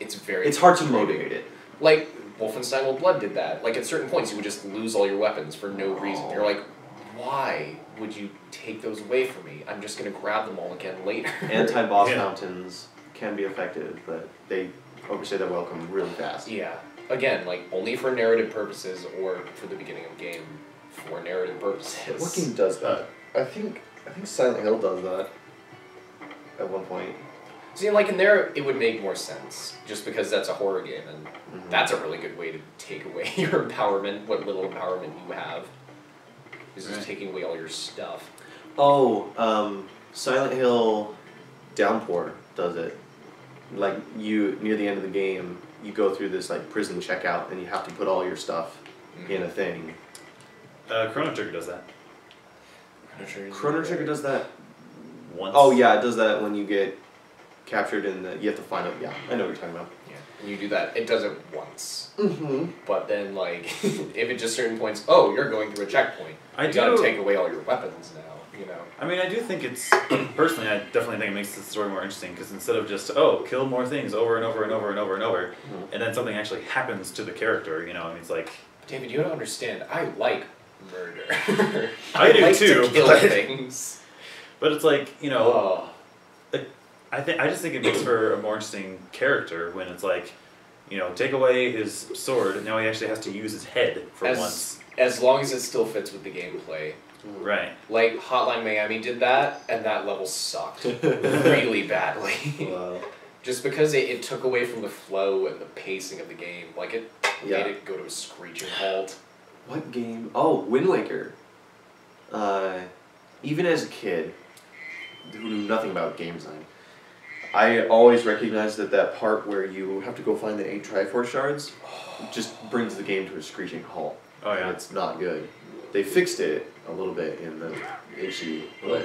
It's very. it's hard to frustrating. motivate it. Like Wolfenstein Old Blood did that. Like at certain points, you would just lose all your weapons for no reason. You're like, why would you take those away from me? I'm just gonna grab them all again later. Anti-boss Yeah. mountains can be effective, but they overstay their welcome really fast. Yeah. Again, like only for narrative purposes or for the beginning of game for narrative purposes. What game does that? I think Silent Hill does that. At one point. See, like in there, it would make more sense, just because that's a horror game, and that's a really good way to take away your empowerment, what little empowerment you have, is just Right. taking away all your stuff. Oh, Silent Hill Downpour does it. Like you near the end of the game, you go through this like prison checkout, and you have to put all your stuff in a thing. Chrono Trigger does that. Chrono Trigger does that. Once. Oh yeah, it does that when you get captured in the. You have to find it. Yeah, I know what you're talking about. Yeah, and you do that. It does it once, Mm-hmm. but then like, if it just certain points, oh, you're going through a checkpoint. You gotta take away all your weapons now. You know. I mean, I do think it's personally. I definitely think it makes the story more interesting because instead of just kill more things over and over and over and over and over, and then something actually happens to the character. You know, I mean, it's like David, you don't understand. I like murder. I do like too, to kill but- things. but it's like Oh. I just think it makes for a more interesting character when it's like take away his sword, and now he actually has to use his head for once. As long as it still fits with the gameplay. Right. Like, Hotline Miami did that, and that level sucked. Really badly. Wow. Just because it took away from the flow and the pacing of the game. Like, it made it go to a screeching halt. What game? Oh, Wind Waker. Even as a kid, who knew nothing about game design, I always recognized that part where you have to go find the 8 Triforce shards just brings the game to a screeching halt. Oh, yeah. And it's not good. They fixed it a little bit in the issue, but...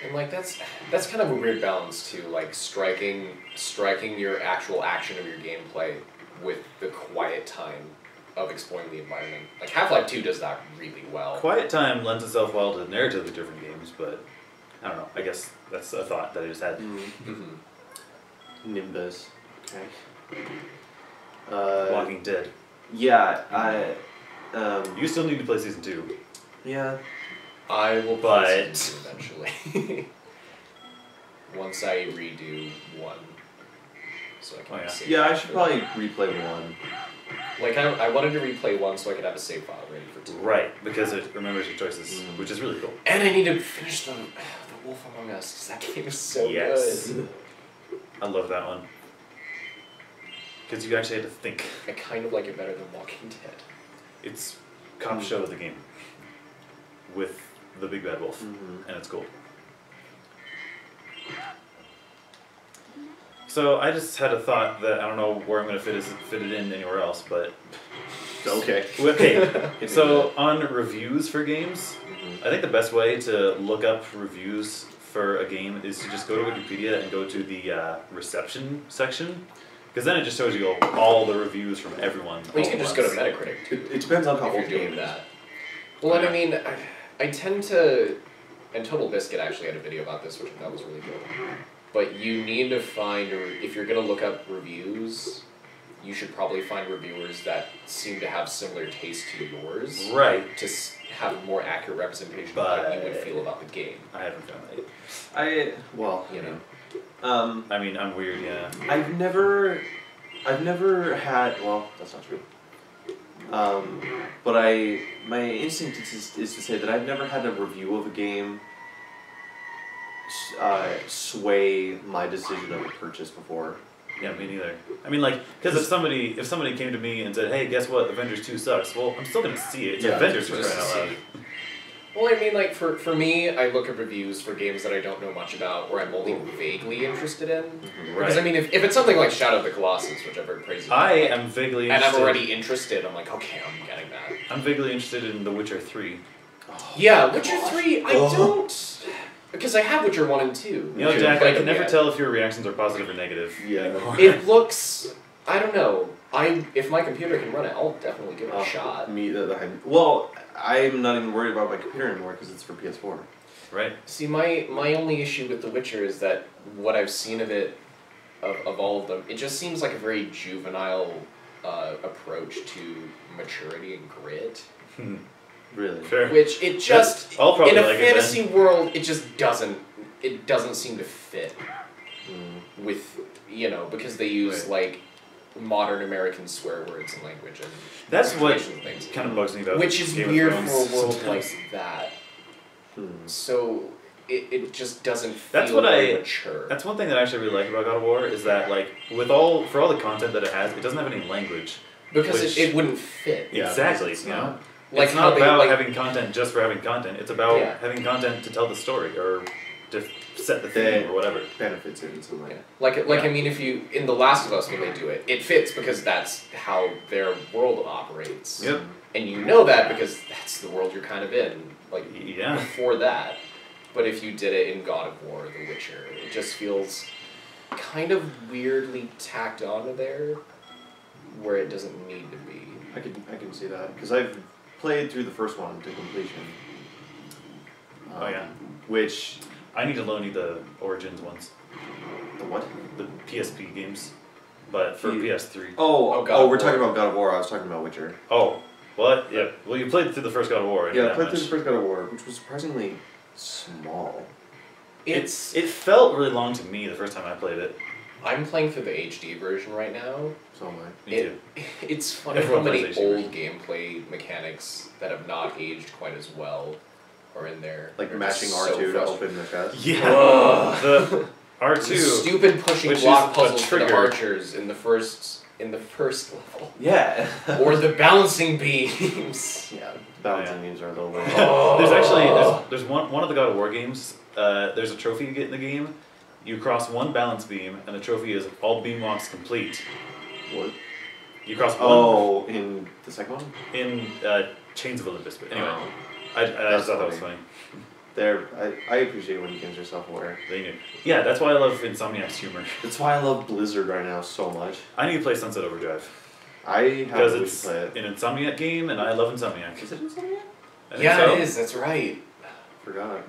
And like that's kind of a weird balance too, like striking your actual action of your gameplay with the quiet time of exploring the environment. Like Half-Life 2 does that really well. Quiet time lends itself well to narratively different games, but I don't know. I guess that's a thought that I just had. Mm-hmm. Nimbus. Okay. Walking Dead. Yeah, You still need to play Season 2. yeah. I will But- play Season 2 eventually. Once I redo 1. So I can save Yeah, I it should for probably replay 1. Like, I wanted to replay 1 so I could have a save file ready for 2. Right, because it remembers your choices, which is really cool. And I need to finish the Wolf Among Us, because that game is so good. I love that one. Because you actually had to think. I kind of like it better than Walking Dead. It's cop show of the game. With the big bad wolf. And it's cool. So I just had a thought that I don't know where I'm going to fit it in anywhere else, but... Okay. Okay, so on reviews for games, I think the best way to look up reviews for a game is to just go to Wikipedia and go to the reception section, because then it just shows you all the reviews from everyone. Well, you can just go to Metacritic too. It depends on how if old you're the doing game is. that. Well, and I mean, I tend to, and Total Biscuit actually had a video about this, which I thought was really good. But you need to find, or if you're going to look up reviews, you should probably find reviewers that seem to have similar taste to yours. Right. To have a more accurate representation of how you would feel about the game. I haven't found that yet. You know. I mean, I'm weird, yeah. I've never had. Well, that's not true. But my instinct is to say that I've never had a review of a game sway my decision of a purchase before. Yeah, me neither. I mean, like, because if somebody came to me and said, "Hey, guess what? Avengers 2 sucks," well, I'm still gonna see it. It's Avengers for just crying out loud. Well, I mean, like, for me, I look at reviews for games that I don't know much about, or I'm only vaguely interested in. Because, I mean, if it's something like Shadow of the Colossus, which I've heard praise I am vaguely and interested. I'm already interested, I'm like, okay, I'm getting that. I'm vaguely interested in The Witcher 3. Yeah, Witcher 3, I don't... Because I have Witcher 1 and 2. You know, Jack, I can never tell if your reactions are positive or negative. Yeah. anymore. It looks... I don't know. If my computer can run it, I'll definitely give it a shot. Well, I'm not even worried about my computer anymore because it's for PS4. Right. See, my only issue with The Witcher is that what I've seen of it, of all of them, it just seems like a very juvenile approach to maturity and grit. Really? Fair. Which it just, I'll probably in a like fantasy it world, it just doesn't seem to fit with, because they use, like, modern American swear words and language and That's what things. kind of bugs me about Which is Game of weird Thrones for a world sometimes. like that. So it just doesn't feel That's what very mature. That's one thing that I actually really like about God of War is that, like, for all the content that it has, it doesn't have any language. Because it wouldn't fit. Yeah, Exactly. it's You know? not. Like it's not how they, about like- having content just for having content. It's about Yeah. having content to tell the story or to set the theme or whatever. Benefits it in some way. Yeah. Like I mean, if you in The Last of Us when they do it, it fits because that's how their world operates. Yep. And you know that because that's the world you're kind of in. Like Yeah. before that. But if you did it in God of War, The Witcher, it just feels kind of weirdly tacked onto there, where it doesn't need to be. I can see that because I've played through the first one to completion. Oh yeah. Which I need to loan you the Origins ones, the what? the PSP games, but for PS3. Oh, God of we're War. talking about God of War. I was talking about Witcher. Oh, what? Yeah. Well, you played through the first God of War. Yeah, I played through the first God of War, which was surprisingly small. It felt really long to me the first time I played it. I'm playing through the HD version right now. So am I. Me too. It's funny Everyone how many plays HD old gameplay mechanics that have not aged quite as well are in there. Like They're mashing just R2 so to frustrating. open the chest. Yeah. The R2. The stupid pushing which block is a puzzles for the trigger. archers in the first level. Yeah. Or the balancing beams. Yeah. Balancing beams are a little weird. There's actually there's one of the God of War games. There's a trophy you get in the game. You cross one balance beam, and the trophy is all beam walks complete. What? You cross one Oh, in the second one? in Chains of Olympus. But anyway, Oh. I just thought that was funny. I appreciate when games are self-aware. They knew. Yeah, that's why I love Insomniac's humor. That's why I love Blizzard right now so much. I need to play Sunset Overdrive I because have to it's play it. an Insomniac game, and I love Insomniac. Is it Insomniac? I think Yeah, so. it is. That's right. Forgot.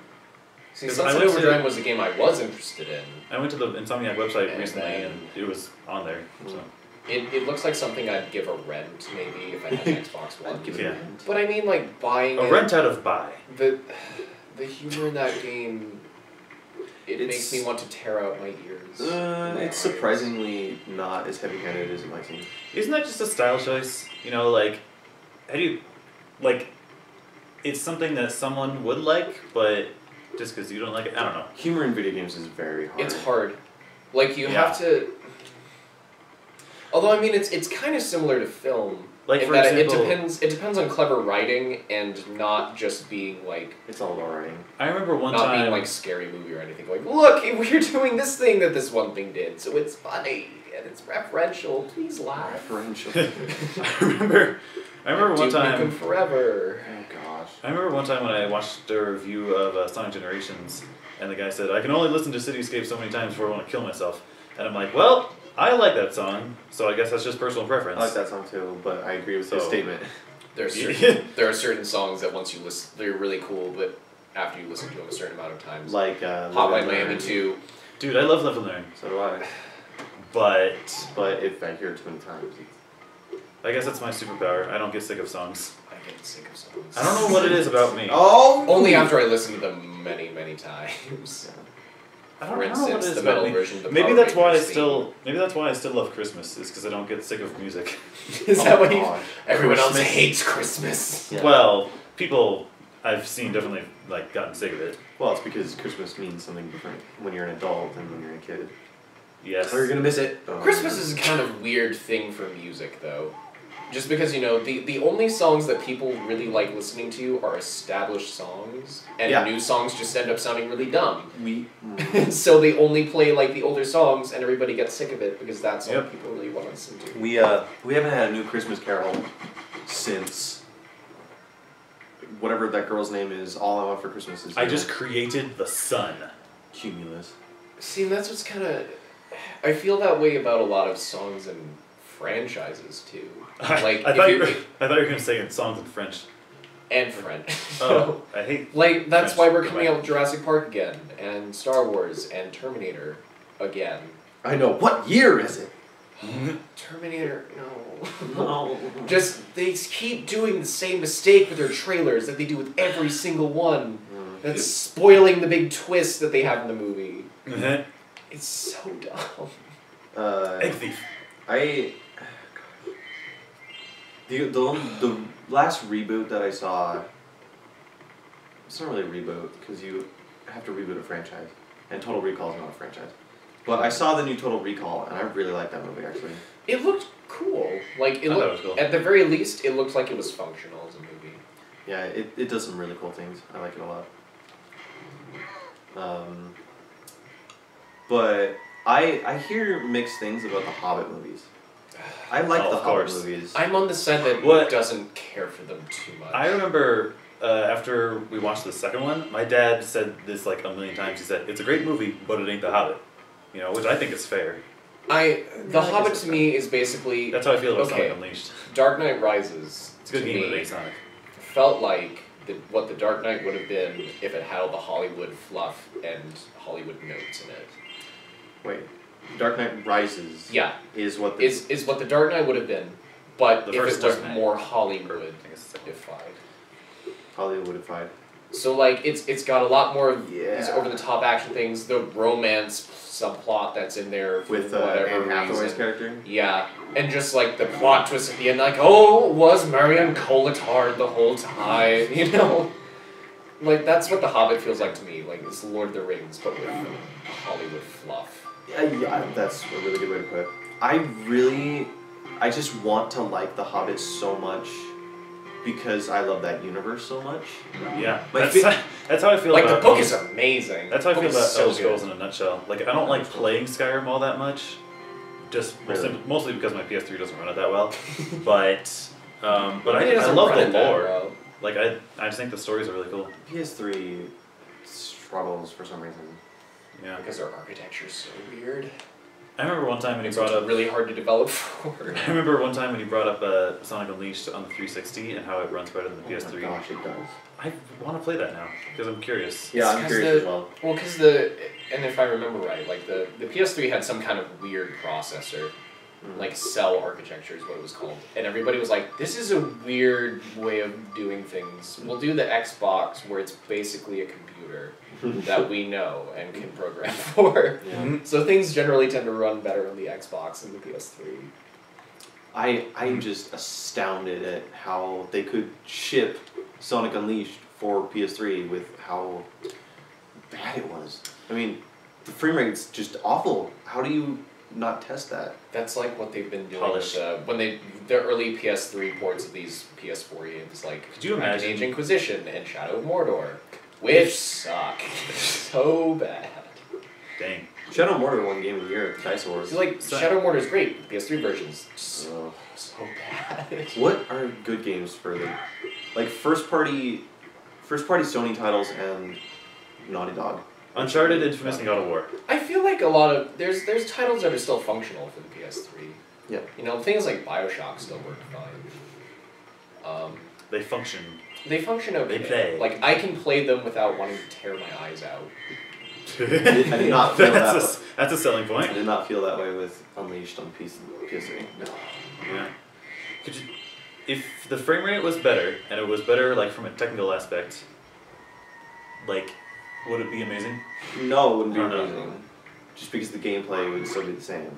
See, 'Cause Sunset I went to- Overdrive was a game I was interested in. I went to the Insomniac website And recently, then- and it was on there. So. It looks like something I'd give a rent maybe if I had an Xbox One. I'd give it Yeah. a hint. But I mean, like buying A it, rent out of buy. the humor in that game, it It's- makes me want to tear out my ears. It's surprisingly not as heavy-handed as it might seem. Isn't that just a style choice? You know, like, how do you, like, it's something that someone would like, but just because you don't like it, I don't know. Humor in video games is very hard. It's hard. Like you Yeah. have to. Although I mean, it's kind of similar to film. Like, in for that example, it depends on clever writing and not just being like It's all about writing. I remember one not time, being like scary movie or anything. Like, look, we're doing this thing that this one thing did, so it's funny and it's referential. Please laugh. Referential. I remember one Duke Nukem time, Forever. Oh gosh. I remember one time when I watched a review of Sonic Generations, and the guy said, I can only listen to Cityscape so many times before I want to kill myself. And I'm like, well, I like that song, so I guess that's just personal preference. I like that song too, but I agree with his So- statement. There are certain songs that once you listen, they're really cool, but after you listen to them a certain amount of times. Like Hotline Live and Miami Learn. 2. Dude, I love Live and Learn, So do I. but But if I hear it too many times, I guess that's my superpower. I don't get sick of songs. I get sick of songs. I don't know what it is about me. oh! Only after I listen to them many, many times. I don't, For I don't know what instance, it is the about metal me. version of the Maybe Power that's why I Rangers theme. still. Maybe that's why I still love Christmas. Is because I don't get sick of music. Is that what you? gosh. Everyone else Christmas. hates Christmas. Yeah. Well, people I've seen definitely like gotten sick of it. Well, it's because Christmas means something different when you're an adult than when you're a kid. Yes. Oh, you're gonna miss it. Oh, Christmas is a kind of weird thing for music, though. Just because, you know, the only songs that people really like listening to are established songs, and Yeah. new songs just end up sounding really dumb. we. So they only play, like, the older songs, and everybody gets sick of it, because that's all Yep. people really want to listen to. We haven't had a new Christmas Carol since whatever that girl's name is. All I Want for Christmas is. I You. just created the sun. Cumulus. See, that's what's kind of... I feel that way about a lot of songs and franchises, too. Like, I if thought you- you were gonna say in songs in French. And French. Oh, I hate. Like, that's French. why we're coming out with Jurassic Park again, and Star Wars, and Terminator again. I know. What year is it? Terminator, no. No. Just, they keep doing the same mistake with their trailers that they do with every single one. That's spoiling the big twist that they have in the movie. It's so dumb. Egg thief. The last reboot that I saw. It's not really a reboot because you have to reboot a franchise, and Total Recall is not a franchise. But I saw the new Total Recall, and I really liked that movie actually. It looked cool. Like, it I thought it looked, was cool. at the very least, it looked like it was functional as a movie. Yeah, it does some really cool things. I like it a lot. But I hear mixed things about the Hobbit movies. I like Oh, the of Hobbit course. movies. I'm on the side that What? doesn't care for them too much. I remember after we watched the second one, my dad said this like a million times. He said, "It's a great movie, but it ain't The Hobbit." You know, which I think is fair. The I Hobbit guess to it's me is basically That's how I feel about Okay. Sonic Unleashed. Dark Knight Rises. It's a good to game, me, but it ain't Sonic. felt like what the Dark Knight would have been if it had all the Hollywood fluff and Hollywood notes in it. Wait, Dark Knight Rises. Yeah, Is what the is what the Dark Knight would have been, but The if first it was Dark Knight. more Or, Hollywood I guess it's second. ified. Hollywoodified. So like it's got a lot more of these Yeah. over the top action things. The romance subplot that's in there for With whatever Anne Hathaway's reason. character. Yeah, and just like the plot twist at the end, like was Marion Cotillard the whole time? You know, like that's what The Hobbit feels like to me. Like it's Lord of the Rings, but with Hollywood fluff. Yeah, that's a really good way to put it. I just want to like The Hobbit so much because I love that universe so much. Yeah, My that's how I feel Like about the book is amazing. That's how I The feel book about is so Elder good. Scrolls in a nutshell. Like, I don't like playing Skyrim all that much, just Really? mostly because my PS3 doesn't run it that well. but It I doesn't love run the it that lore. well. Like, I just think the stories are really cool. PS3 struggles for some reason. Yeah. Because their architecture's so weird. I remember one time when he It's brought up. really hard to develop for. I remember one time when he brought up Sonic Unleashed on the 360 and how it runs better than the PS3. Oh my gosh, it does. I want to play that now because I'm curious. Yeah, I'm 'cause curious as well. Well, because and if I remember right, like the PS3 had some kind of weird processor, like cell architecture is what it was called, and everybody was like, "This is a weird way of doing things. We'll do the Xbox where it's basically a computer that we know and can program for." Yeah. So things generally tend to run better on the Xbox than the PS3. I'm just astounded at how they could ship Sonic Unleashed for PS3 with how bad it was. I mean, the frame rate's just awful. How do you not test that? That's like what they've been doing Polish. with when the early PS3 ports of these PS4 games, like Could you Dragon imagine- Age Inquisition and Shadow of Mordor, which suck so bad. Dang. Shadow of Mordor won Game of the Year at the Dice Awards. See, like So- Shadow of Mordor is great. The PS3 version's so, Ugh. so bad. What are good games for the first party Sony titles and Naughty Dog? Uncharted, Infamous, and God of War. I feel like a lot of there's titles that are still functional for the PS3. Yeah. You know, things like BioShock still work fine. They function. They function okay. They play. Like I can play them without wanting to tear my eyes out. I did not feel that. That's a selling I point. did not feel that way with Unleashed on PS3. No. Yeah. Could you, if the frame rate was better, and it was better like from a technical aspect, like, would it be amazing? No, it wouldn't be No, no. amazing. Just because the gameplay would still be the same.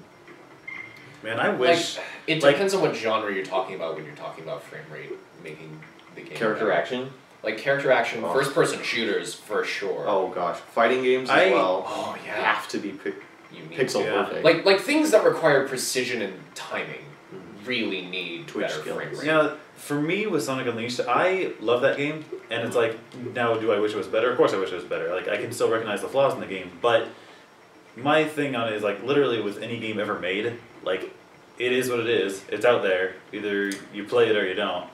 Man, I wish. Like, it like- depends on what genre you're talking about when you're talking about frame rate making the game Character better. action? Like character action, Oh. first person shooters for sure. Oh gosh. Fighting games as I- well Oh, yeah. have to be You need pixel Yeah. perfect. like things that require precision and timing really need Twitch better skills. frame rate. Yeah, for me with Sonic Unleashed, I love that game, and it's like, now do I wish it was better? Of course I wish it was better. Like, I can still recognize the flaws in the game, but my thing on it is, like, literally with any game ever made, like, it is what it is. It's out there. Either you play it or you don't.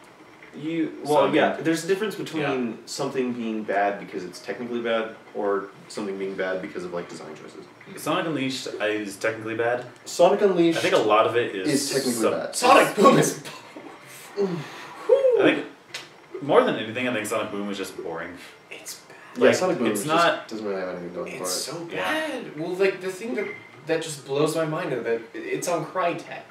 There's a difference between something being bad because it's technically bad or something being bad because of like design choices. Sonic Unleashed is technically bad. Sonic Unleashed I think a lot of it is technically bad. Sonic Boom is I think more than anything, I think Sonic Boom was just boring. it's bad. Yeah, Like, Sonic Boom it's is not- just, doesn't really have anything going for it. It's so Yeah. bad. Well, like the thing that just blows my mind is that it's on Crytek.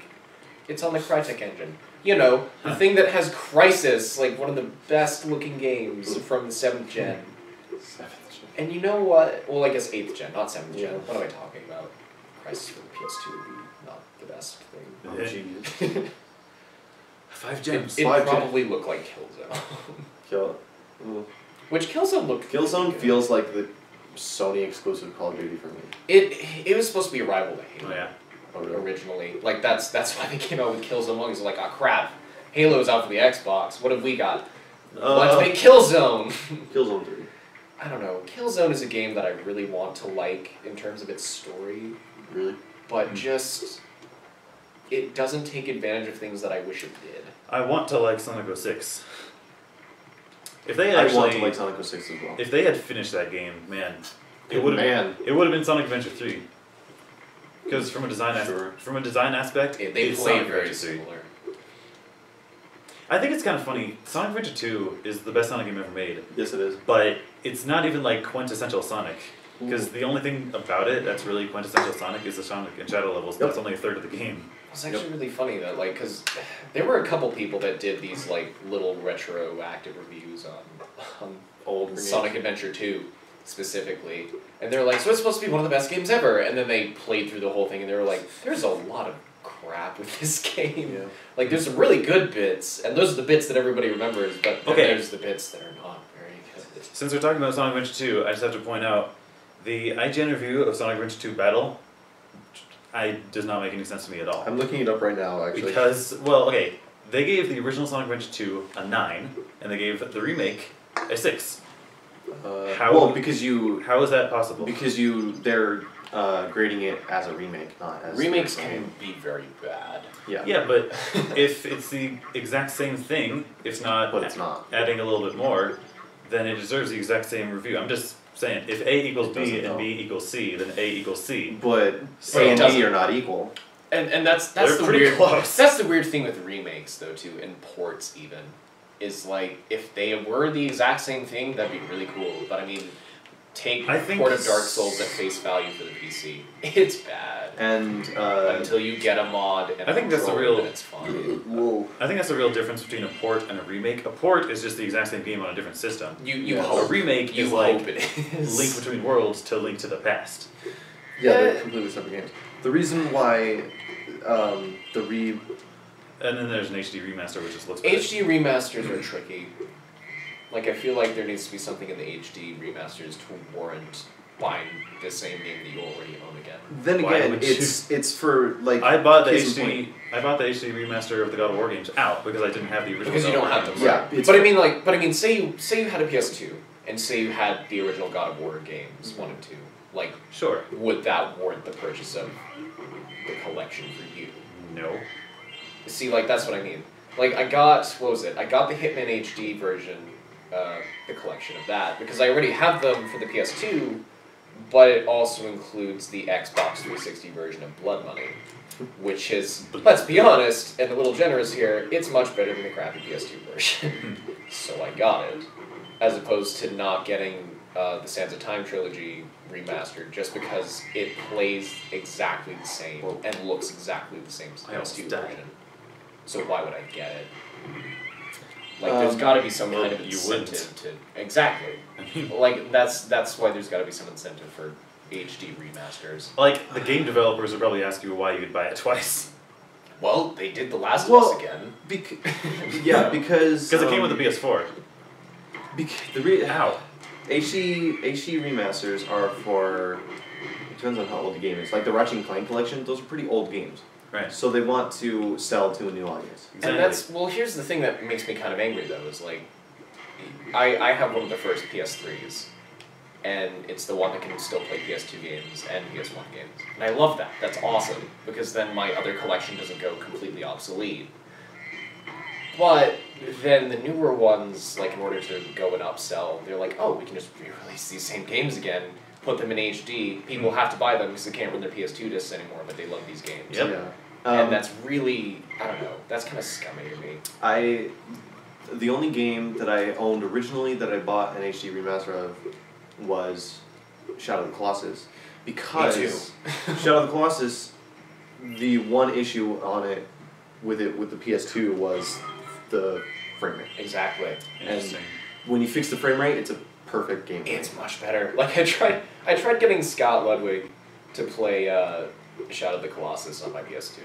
It's on the Crytek engine. You know, the thing that has Crysis, like one of the best looking games from the 7th gen. 7th gen. And you know what? Well, I guess 8th gen, not 7th gen. Yeah. What am I talking about? Crysis for the PS2 would be not the best thing. Oh, genius. 5 It, gems. it 5 gen. probably looked like Killzone. Kill. Which Killzone looked Killzone good. feels like the Sony exclusive Call of Duty for me. It was supposed to be a rival to Halo. Oh, yeah. Oh, really? Originally. Like that's why they came out with Killzone 1. It's like, oh crap, Halo's out for the Xbox. What have we got? Let's make Killzone. Killzone 3. I don't know. Killzone is a game that I really want to like in terms of its story, Really? but just it doesn't take advantage of things that I wish it did. I want to like Sonic 06. If they I actually, want to like Sonic 06 as well. if they had finished that game, man, it would have Man. it would have been Sonic Adventure 3. Because from a design Sure. from a design aspect, They it's play Sonic very Adventure 3. similar. I think it's kind of funny. Sonic Adventure 2 is the best Sonic game ever made, Yes, it is. but it's not even like quintessential Sonic. Because the only thing about it that's really quintessential Sonic is the Sonic and Shadow levels. Yep. That's only a third of the game. It's actually really funny that, like, because there were a couple people that did these, like, little retroactive reviews on Old Sonic Adventure 2, specifically. And they're like, so it's supposed to be one of the best games ever. And then they played through the whole thing and they were like, there's a lot of crap with this game. Yeah. Like, there's some really good bits, and those are the bits that everybody remembers, but then there's the bits that are not very good. Since we're talking about Sonic Adventure 2, I just have to point out the IGN review of Sonic Adventure 2 Battle does not make any sense to me at all. I'm looking it up right now, actually. Because, well, okay, they gave the original Sonic Adventure 2 a 9, and they gave the remake a 6. Well, because How is that possible? Because they're grading it as a remake, not as Remakes a can be very bad. Yeah. Yeah, but if it's the exact same thing, it's not, But it's not. adding a little bit more, then it deserves the exact same review. I'm just saying, if A equals B and B equals C, then A equals C. But So A and it B are not equal. And that's They're the pretty weird close. That's the weird thing with remakes though too, and ports even, is like if they were the exact same thing, that'd be really cool. But I mean, take I think Port of Dark Souls at face value for the PC. It's bad. And Until you get a mod and I think that's the controller, real- then it's fine. whoa. I think that's the real difference between a port and a remake. A port is just the exact same game on a different system. You Yes. hope A remake you is hope like it is. Link Between Worlds to Link to the Past. Yeah, they're completely separate games. The reason why And then there's an HD remaster, which just looks better. HD remasters are tricky. Like I feel like there needs to be something in the HD remasters to warrant buying the same game that you already own again. then Why again, would it's for like I bought the case in HD. point. I bought the HD remaster of the God of War games out because I didn't have the original. Because you God of don't War have games. them. Yeah, it's But I mean, say you had a PS2 and say you had the original God of War games 1 and 2. Like, Sure. would that warrant the purchase of the collection for you? No. See, like that's what I mean. Like I got I got the Hitman HD version, the collection of that because I already have them for the PS2, but it also includes the Xbox 360 version of Blood Money, which is, let's be honest, and a little generous here, it's much better than the crappy PS2 version. So I got it, as opposed to not getting the Sands of Time trilogy remastered just because it plays exactly the same and looks exactly the same as the I almost PS2 died. version. So why would I get it? Like, there's got to be some well, kind of you wouldn't. incentive to exactly. Like that's why there's got to be some incentive for HD remasters. Like the game developers would probably ask you why you'd buy it twice. Well, they did The Last of Well, Us again. Yeah, because Because it came with the PS4. How? HD remasters are for. It depends on how old the game is. Like the Ratchet and Clank collection, those are pretty old games. Right. So they want to sell to a new audience. Exactly. And that's, well, here's the thing that makes me kind of angry though, is like, I have one of the first PS3s, and it's the one that can still play PS2 games and PS1 games. And I love that. That's awesome, because then my other collection doesn't go completely obsolete. But then the newer ones, like in order to go and upsell, they're like, oh, we can just re-release these same games again, put them in HD. People have to buy them because they can't run their PS2 discs anymore, but they love these games. Yep. Yeah. And that's really, I don't know, that's kind of scummy to me. The only game that I owned originally that I bought an HD remaster of was Shadow of the Colossus. Because Me too. Shadow of the Colossus, the one issue on it with the PS2 was the frame rate. Exactly. Interesting. When you fix the frame rate, it's a perfect game. It's much better. Like I tried getting Scott Ludwig to play Shadow of the Colossus on my PS2.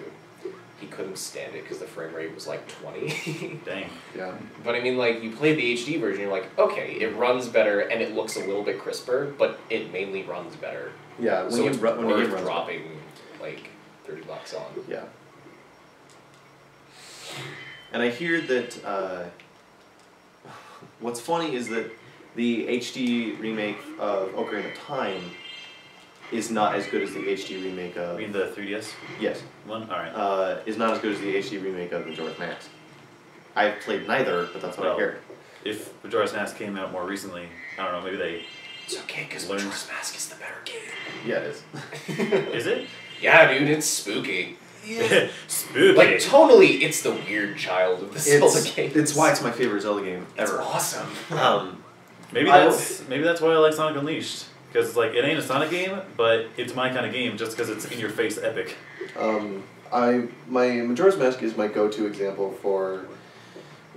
He couldn't stand it because the frame rate was like 20. Dang. Yeah. But I mean, like, you play the HD version, you're like, okay, it runs better and it looks a little bit crisper, but it mainly runs better. Yeah. So it's when the worth game runs dropping like $30 on. Yeah. And I hear that what's funny is that the HD remake of Ocarina of Time is not as good as the HD remake I of mean the 3DS yes, one? Alright. is not as good as the HD remake of Majora's Mask. I've played neither, but that's what I Well, hear. If Majora's Mask came out more recently, I don't know, maybe they... It's okay, because Learn- Majora's Mask is the better game. Yeah, it is. Is it? Yeah, dude, it's spooky. Spooky. Like, totally, it's the weird child of the Zelda games. It's why it's my favorite Zelda game It's ever. awesome. maybe I that's why I like Sonic Unleashed. Because like it ain't a Sonic game, but it's my kind of game just because it's in your face epic. my Majora's Mask is my go-to example for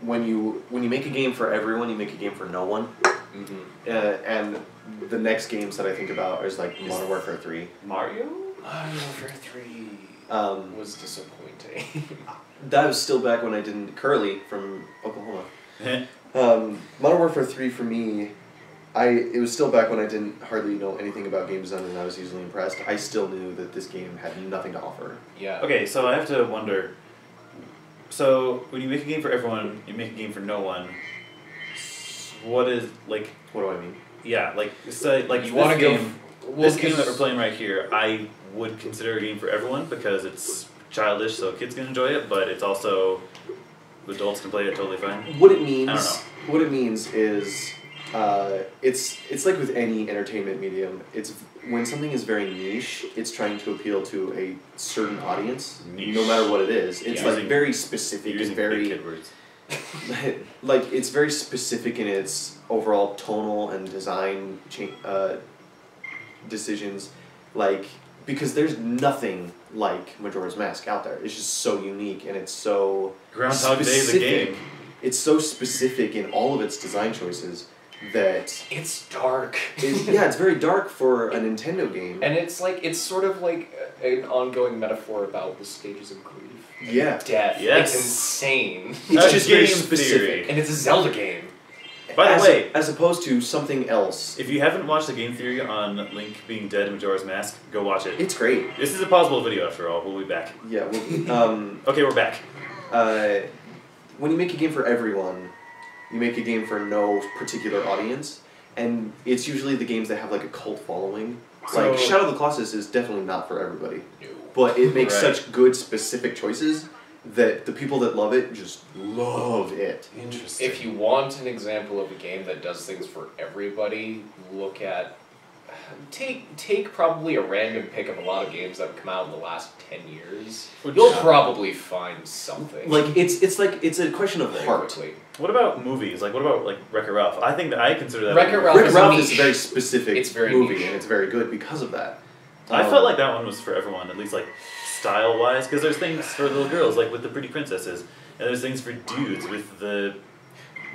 when you make a game for everyone, you make a game for no one. Mm-hmm. And the next games that I think about is like Modern Warfare 3. Mario? Modern Warfare 3 was disappointing. That was still back when I didn't... Curly from Oklahoma. Modern Warfare 3 for me, it was still back when I didn't hardly know anything about game design and I was easily impressed. I still knew that this game had nothing to offer. Yeah. Okay, so I have to wonder. So when you make a game for everyone, you make a game for no one. What is like? What do I mean? Yeah, like say like You this wanna go game. This game that we're playing right here, I would consider a game for everyone because it's childish, so kids can enjoy it, but it's also adults can play it totally fine. What it means. I don't know. What it means is, it's like with any entertainment medium. It's when something is very niche, it's trying to appeal to a certain audience, Niche. no matter what it is. It's Yeah. like very specific You're and using very big kid words. like it's very specific in its overall tonal and design decisions, like because there's nothing like Majora's Mask out there. It's just so unique and it's so Groundhog Day is a game. It's so specific in all of its design choices that It's dark. it's very dark for a Nintendo game. And it's sort of like an ongoing metaphor about the stages of grief. Yeah. Death. Yes. It's insane. It's just very game specific. theory. And it's a Zelda game. By the way, as opposed to something else. if you haven't watched the game theory on Link being dead in Majora's Mask, go watch it. It's great. This is a pausable video after all. We'll be back. Yeah. Well, Okay, we're back. when you make a game for everyone, you make a game for no particular audience, and it's usually the games that have like a cult following. Like So- Shadow of the Colossus is definitely not for everybody, No. but it makes Right. such good specific choices that the people that love it just love it. Interesting. If you want an example of a game that does things for everybody, look at take probably a random pick of a lot of games that have come out in the last 10 years. You'll probably find something. Like it's a question of very heart. quickly. What about movies? Like, what about like Wreck-It Ralph? I think that I consider that. Wreck-It a movie. Ralph Wreck-It is a Ralph is a niche. very specific It's very movie, niche. and it's very good because of that. I felt like that one was for everyone, at least like style-wise, because there's things for little girls, like with the Pretty Princesses, and there's things for dudes with the,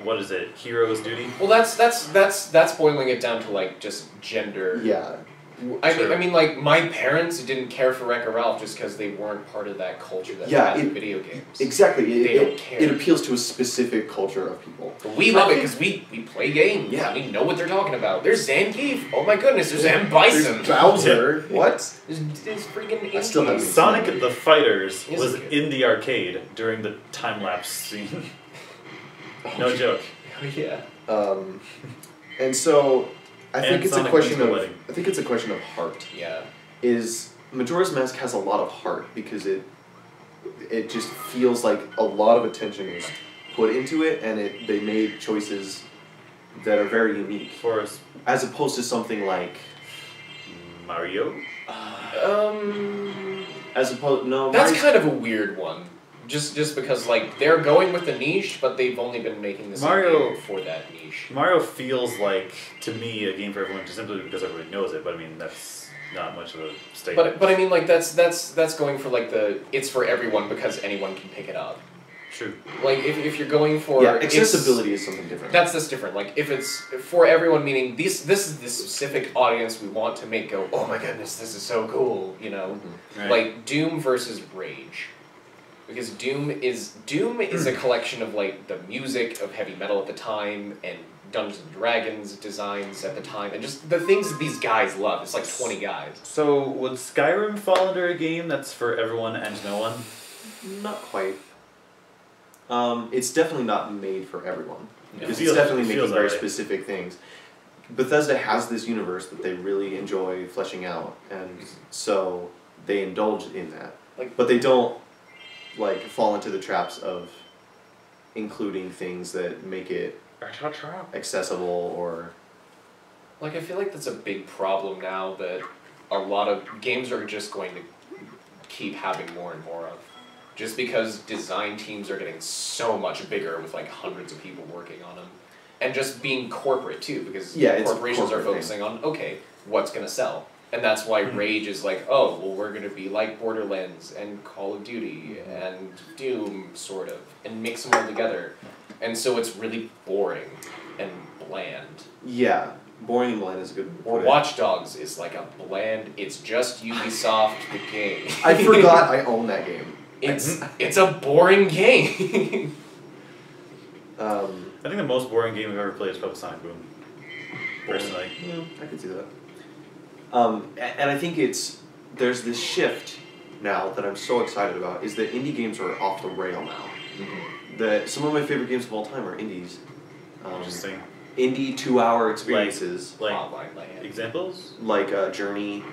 what is it, Hero's Duty? Well, that's boiling it down to like just gender. Yeah. I mean, like my parents didn't care for Wreck-It Ralph just because they weren't part of that culture that Yeah, has it- video games. Exactly. They don't care. It appeals to a specific culture of people. But we love it because we play games. Yeah. We know what they're talking about. There's Zangief. Oh my goodness, there's Zan Bison. There's Bowser. What? There's freaking I still haven't Zangief. seen Sonic the Fighters Is was it good? in the arcade during the time-lapse scene. No joke. Oh, yeah. And so I think And it's Sonic a question Wins the of Wedding. I think it's a question of heart. Yeah. Is Majora's Mask has a lot of heart because it just feels like a lot of attention was put into it, and they made choices that are very unique, For us, as opposed to something like Mario? as opposed no That's Mario's- kind of a weird one. Just because like they're going with the niche, but they've only been making this Mario- game for that niche. Mario feels like, to me, a game for everyone just simply because everybody knows it, but I mean, that's not much of a statement. But I mean like that's going for like the it's for everyone because anyone can pick it up. True. Like if you're going for yeah, it's- accessibility is something different. That's different. Like if it's for everyone, meaning this is the specific audience we want to make go. Oh my goodness, this is so cool. You know, Right. like Doom versus Rage, because Doom is a collection of like the music of heavy metal at the time and Dungeons and Dragons designs at the time and just the things that these guys love. It's like 20 guys. So, would Skyrim fall under a game that's for everyone and no one? Not quite. It's definitely not made for everyone. No. Because It feels- it's definitely it making feels that very way. specific things. Bethesda has this universe that they really enjoy fleshing out, and so they indulge in that. Like- but they don't like fall into the traps of including things that make it accessible or Like I feel like that's a big problem now that a lot of games are just going to keep having more and more of. Just because design teams are getting so much bigger with like hundreds of people working on them. And just being corporate too, because Yeah, it's a corporations are corporate focusing on, okay, what's gonna sell? And that's why Rage is like, oh, well, we're going to be like Borderlands and Call of Duty and Doom, sort of, and mix them all together. And so it's really boring and bland. Yeah, boring and bland is a good Or word. Watch Dogs is like a bland, it's just Ubisoft the game. I forgot I own that game. It's a boring game. I think the most boring game I've ever played is probably Sonic Boom. Personally. Yeah, I could see that. And I think there's this shift now that I'm so excited about, is that indie games are off the rail now. That some of my favorite games of all time are indies. Interesting. Indie 2-hour experiences. Like Hotline Land. examples? Like Journey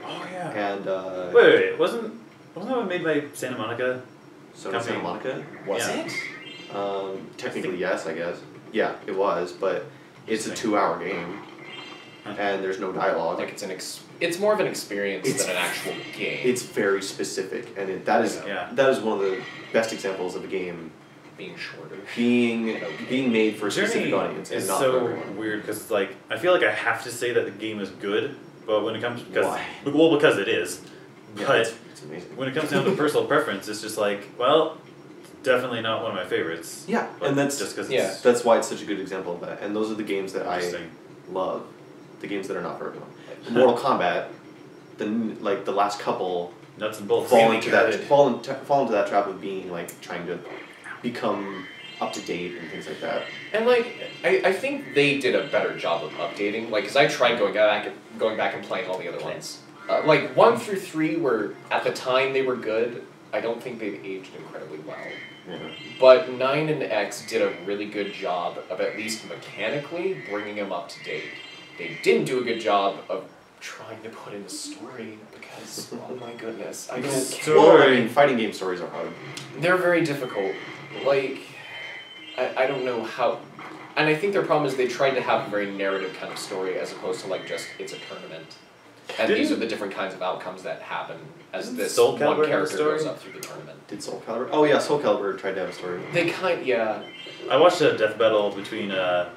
Oh yeah. and Wait. Wasn't that one made by Santa Monica? Santa Monica. Was Yeah. it? Technically, yes, I guess. Yeah, it was, but it's a 2-hour game, and there's no dialogue. Like it's more of an experience than an actual game. It's very specific, and that is one of the best examples of a game being shorter. being made for a specific Journey audience and is not so for everyone. weird because like I feel like I have to say that the game is good, but when it comes Why? because it is, Yeah, but it's amazing. when it comes down to personal preference, it's just like well, definitely not one of my favorites. Yeah, But and that's just because yeah. it's that's why it's such a good example of that. And those are the games that I interesting. love, the games that are not for everyone. Mortal Kombat, the last couple Nuts and bolts. fall Really into that good. fall into that trap of being like trying to become up to date and things like that. And like, I think they did a better job of updating. Like, cause I tried going back and playing all the other ones. Like 1 through 3 were at the time they were good. I don't think they've aged incredibly well. Yeah. But 9 and X did a really good job of at least mechanically bringing them up to date. They didn't do a good job of trying to put in a story because, oh my goodness, I don't care. Well, I mean, fighting game stories are hard. They're very difficult. Like, I don't know how... And I think their problem is they tried to have a very narrative kind of story as opposed to like just, it's a tournament. And these are the different kinds of outcomes that happen as this Soul one Calibur have a character story? goes up through the tournament. Did Soul Calibur? Oh yeah, Soul Calibur tried to have a story. They yeah. I watched a death battle between well,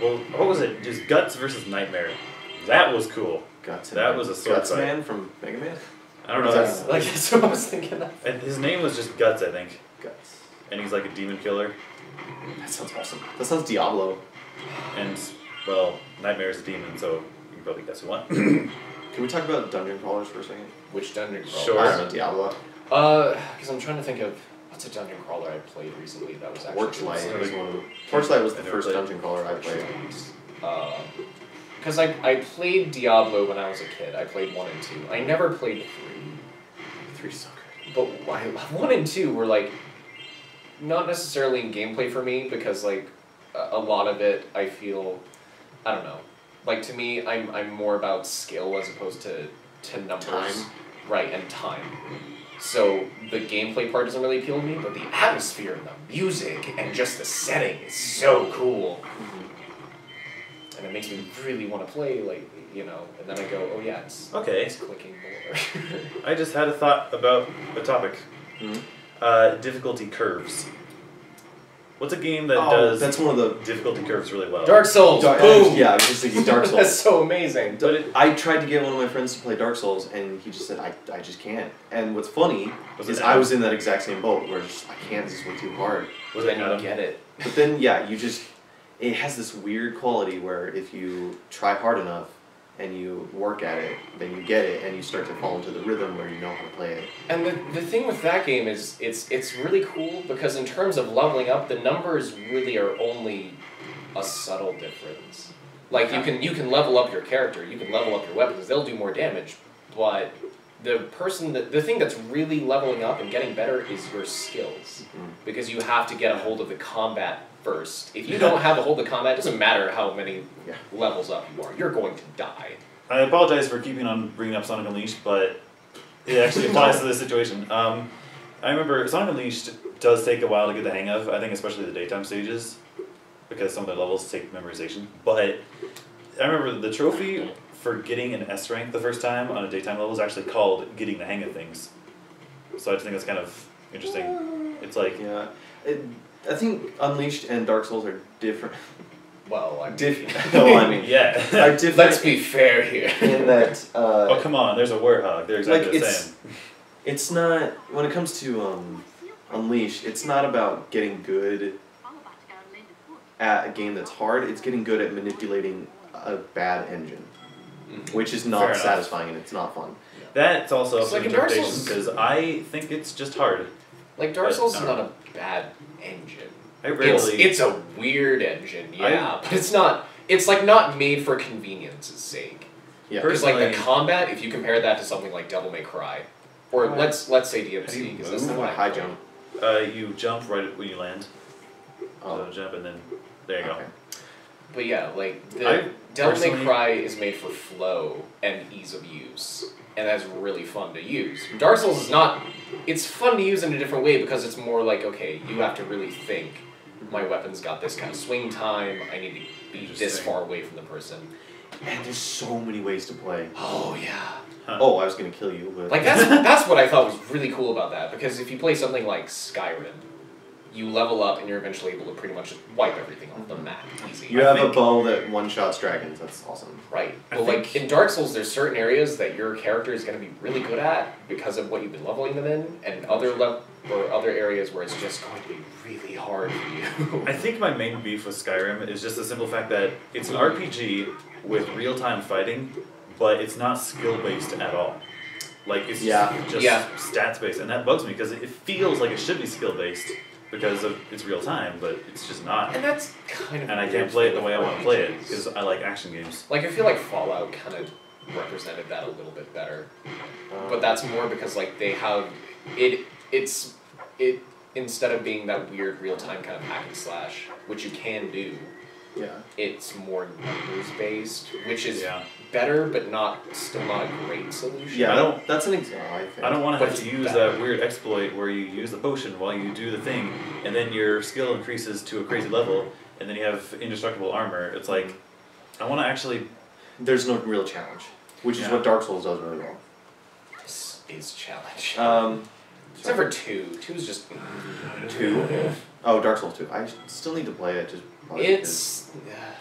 what was it? Just Guts versus Nightmare. That was cool. Guts. That was a sword Guts fight. Man from Mega Man. I don't know. That's- That's, Like, that's what I was thinking of. and his name was just Guts, I think, Guts. and he's like a demon killer. That sounds awesome. That sounds Diablo. And well, Nightmare is a demon, so you can probably guess who won. Can we talk about dungeon crawlers for a second? Which dungeon crawler? Sure. I don't know, Diablo. Because I'm trying to think of what's a dungeon crawler I played recently that was actually Torchlight was one of them. Torchlight was the I never first played dungeon crawler I played. Because I played Diablo when I was a kid. I played 1 and 2. I never played 3. 3's so good. But 1 and 2 were like not necessarily in gameplay for me because like a lot of it I feel, I don't know. Like to me, I'm more about skill as opposed to numbers. Time. Right, and time. So the gameplay part doesn't really appeal to me, but the atmosphere and the music and just the setting is so cool. And it makes me really want to play, like, you know, and then I go, oh yeah, it's clicking more. I just had a thought about a topic. Mm-hmm. Difficulty curves. What's a game that does that's one of the difficulty curves really well? Dark Souls, Dark, boom! yeah, I was just thinking Dark That's Souls. so amazing. But I tried to get one of my friends to play Dark Souls, and he just said, I just can't. And what's funny Was is it I Adam? was in that exact same boat where just, I can't, this is way too hard. Was Then it you Adam? get it. But then, yeah, it has this weird quality where if you try hard enough and you work at it, then you get it, and you start to fall into the rhythm where you know how to play it. And the thing with that game is it's really cool because in terms of leveling up, the numbers really are only a subtle difference. Like you can level up your character, you can level up your weapons, they'll do more damage, but the thing that's really leveling up and getting better is your skills. Because you have to get a hold of the combat first. If you don't have a hold of combat, it doesn't matter how many levels up you are, you're going to die. I apologize for keeping on bringing up Sonic Unleashed, but it actually applies to this situation. I remember Sonic Unleashed does take a while to get the hang of, I think especially the daytime stages, because some of the levels take memorization. But I remember the trophy for getting an S rank the first time on a daytime level is actually called getting the hang of things. So I just think that's kind of interesting. It's like, Yeah. I think Unleashed and Dark Souls are different. Well, I mean, No, I mean, Yeah. are different let's be fair here. in that. Oh come on, there's a warthog. They're exactly Like, the it's- same. It's not when it comes to Unleash. It's not about getting good at a game that's hard. It's getting good at manipulating a bad engine, which is Fair not enough. satisfying and it's not fun. That's also It's up to like in Dark interpretation Souls. because I think it's just hard. Like Dark But, Souls is I not don't a bad engine. I rarely. It's a weird engine, yeah, but it's not. It's like not made for convenience's sake. Yeah. Because like the Personally- combat, if you compare that to something like Devil May Cry, or let's say How do DMC, you because that's the move? one I High played. jump. You jump right when you land. Oh. So jump and then there you go. Okay. But yeah, like the I Devil May personally- Cry is made for flow and ease of use, and that's really fun to use. Dark Souls is not. It's fun to use in a different way because it's more like, okay, you have to really think. My weapon's got this kind of swing time. I need to be this Interesting. far away from the person. And there's so many ways to play. Oh yeah. Huh. Oh, I was gonna kill you, but Like that's what I thought was really cool about that, because if you play something like Skyrim, you level up and you're eventually able to pretty much just wipe everything off the map easy. you I have think- a bow that one-shots dragons. That's awesome. Right. I But like think- in Dark Souls there's certain areas that your character is gonna be really good at because of what you've been leveling them in, and other areas where it's just going to be really hard for you. I think my main beef with Skyrim is just the simple fact that it's an RPG with real-time fighting, but it's not skill-based at all. Like, it's Yeah. just Yeah. stats-based, and that bugs me because it feels like it should be skill-based because of it's real-time, but it's just not. And that's kind of And I weird can't play it the with way I want to play it RPGs. because I like action games. Like I feel like Fallout kind of represented that a little bit better. But that's more because like they have it instead of being that weird real time kind of hack and slash, which you can do, Yeah. it's more numbers based, which is Yeah. better but still not a great solution. Yeah. I don't- That's an example. I think. I don't want to But have to it's use better. that weird exploit where you use the potion while you do the thing, and then your skill increases to a crazy level, and then you have indestructible armor. It's like, I want to actually. There's no real challenge, which is Yeah. what Dark Souls does really well. This is challenge. Except Except for 2. 2 is just 2? Oh, Dark Souls 2. I still need to play it. Just probably It's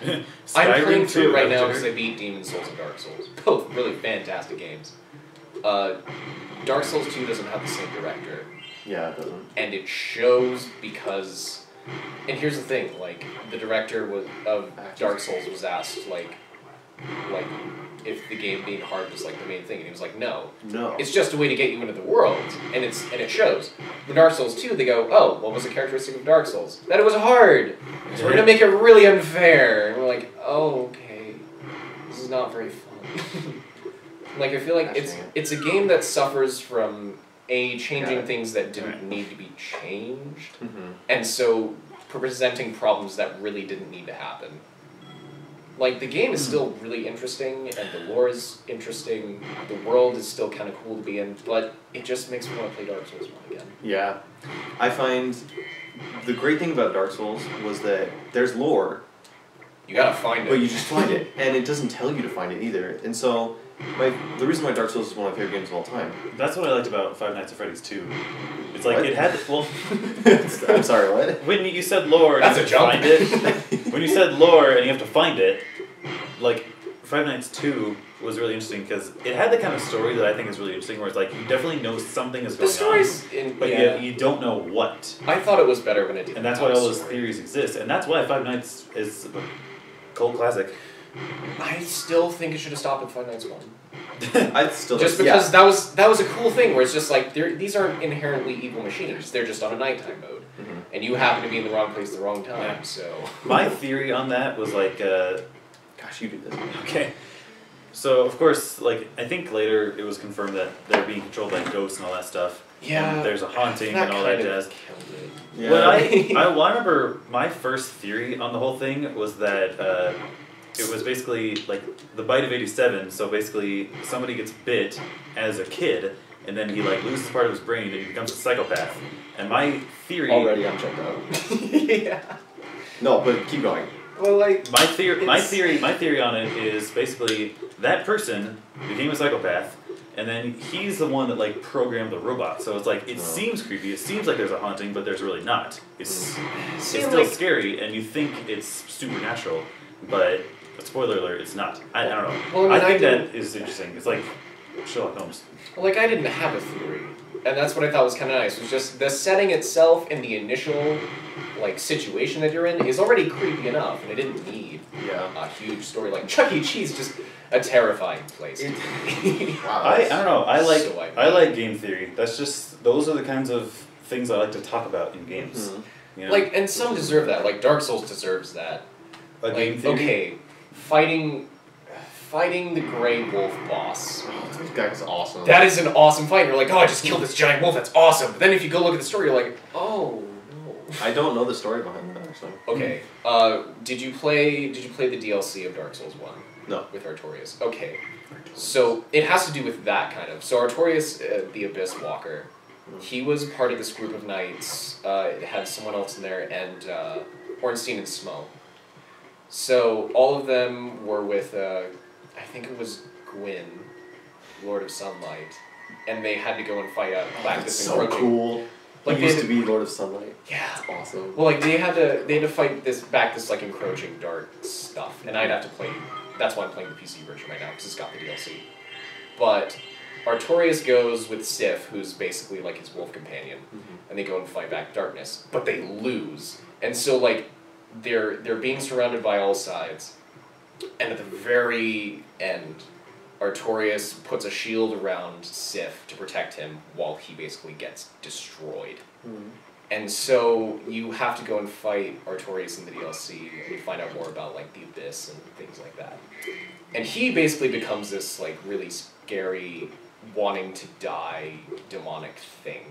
I'm Skyrim playing through 2, it right now Avatar. because I beat Demon's Souls and Dark Souls. Both really fantastic games. Dark Souls 2 doesn't have the same director, Yeah, it doesn't. and it shows because. And here's the thing: like the director of Dark Souls was asked like if the game being hard was like the main thing, and he was like, no, No. it's just a way to get you into the world, and it shows. In Dark Souls 2, they go, oh, what was the characteristic of Dark Souls? That it was hard. So we're gonna make it really unfair. And we're like, oh, okay, this is not very fun. Like I feel like it's a game that suffers from changing Got it. things that didn't Right. need to be changed, Mm-hmm. and so presenting problems that really didn't need to happen. Like the game is still really interesting, and the lore is interesting. The world is still kind of cool to be in, but it just makes me want to play Dark Souls 1 again. Yeah. I find the great thing about Dark Souls was that there's lore, You gotta find it. but you just find it, and it doesn't tell you to find it either. And so, the reason why Dark Souls is one of my favorite games of all time. That's what I liked about Five Nights at Freddy's 2. It's like What? it had well I'm sorry, what? when you said lore and That's you a have to jump. find it. When you said lore and you have to find it, like Five Nights 2 was really interesting because it had the kind of story that I think is really interesting, where it's like you definitely know something is The going story's on, in, but yeah. you don't know what. I thought it was better when it didn't. And that's have why a all those story. theories exist, and that's why Five Nights is a cult classic. I still think it should have stopped at Five Nights 1. I still Just because that was a cool thing where it's just like these aren't inherently evil machines. They're just on a nighttime mode, Mhm. and you happen to be in the wrong place at the wrong time. Yeah. So My theory on that was like, Gosh, you do this. okay. So of course, like I think later it was confirmed that they're being controlled by ghosts and all that stuff. yeah, And there's a haunting and all that kind of jazz. killed it. Yeah. But I remember my first theory on the whole thing was that it was basically like the bite of 87. So basically, somebody gets bit as a kid, and then he like loses part of his brain and he becomes a psychopath. And my theory, Already I'm checked out. Yeah. No, but keep going. Well, like my theory on it is basically that person became a psychopath, and then he's the one that like programmed the robot. So it's like it seems creepy. It seems like there's a haunting, but there's really not. It's see, still like scary, and you think it's supernatural. but spoiler alert, it's not. I don't know. Well, I think that is interesting. It's like Sherlock Holmes. Like, I didn't have a theory, and that's what I thought was kind of nice, was just the setting itself and the initial, like, situation that you're in is already creepy enough, and it didn't need a huge story. Like, Chuck E. Cheese, just a terrifying place. Wow. I don't know. I like So game theory. That's just, those are the kinds of things I like to talk about in games. Mm-hmm. You know? Like, and some deserve that. Like, Dark Souls deserves that. a game Like, theory. okay, fighting the Grey Wolf boss. Oh, this guy's awesome. That is an awesome fight. You're like, oh, I just killed this giant wolf. That's awesome. But then if you go look at the story, you're like, oh no. I don't know the story behind that, actually. Okay. Did you play the DLC of Dark Souls 1? No. With Artorias. Okay. So it has to do with that kind of. So Artorias, the Abyss Walker, he was part of this group of knights. It had someone else in there, and Ornstein and Smo. So all of them were with, I think it was Gwyn, Lord of Sunlight, and they had to go and fight back That's this so encroaching. cool. Like, He they used had to be Lord of Sunlight. Yeah. That's awesome. Well, like they had to fight this like encroaching dark stuff, and I'd have to play. That's why I'm playing the PC version right now because it's got the DLC. But Artorias goes with Sif, who's basically like his wolf companion, and they go and fight back darkness, but they lose, and so like they're being surrounded by all sides, and at the very end, Artorias puts a shield around Sif to protect him while he basically gets destroyed. And so you have to go and fight Artorias in the DLC, and you find out more about like the Abyss and things like that. And he basically becomes this like really scary, wanting to die demonic thing.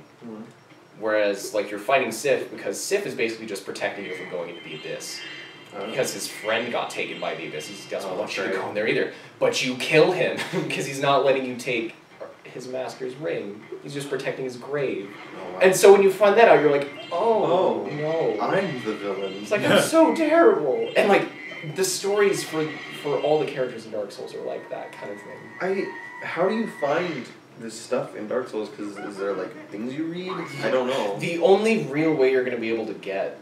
Whereas like you're fighting Sif because Sif is basically just protecting you from going into the Abyss. Because his friend got taken by the Abyss, he doesn't want you to go in there either. But you kill him because he's not letting you take his master's ring. He's just protecting his grave. Oh, wow. And so when you find that out, you're like, oh no. I'm the villain. It's like, I'm so terrible. And like, the stories for all the characters in Dark Souls are like that kind of thing. How do you find this stuff in Dark Souls? Because is there like things you read? I don't know. The only real way you're going to be able to get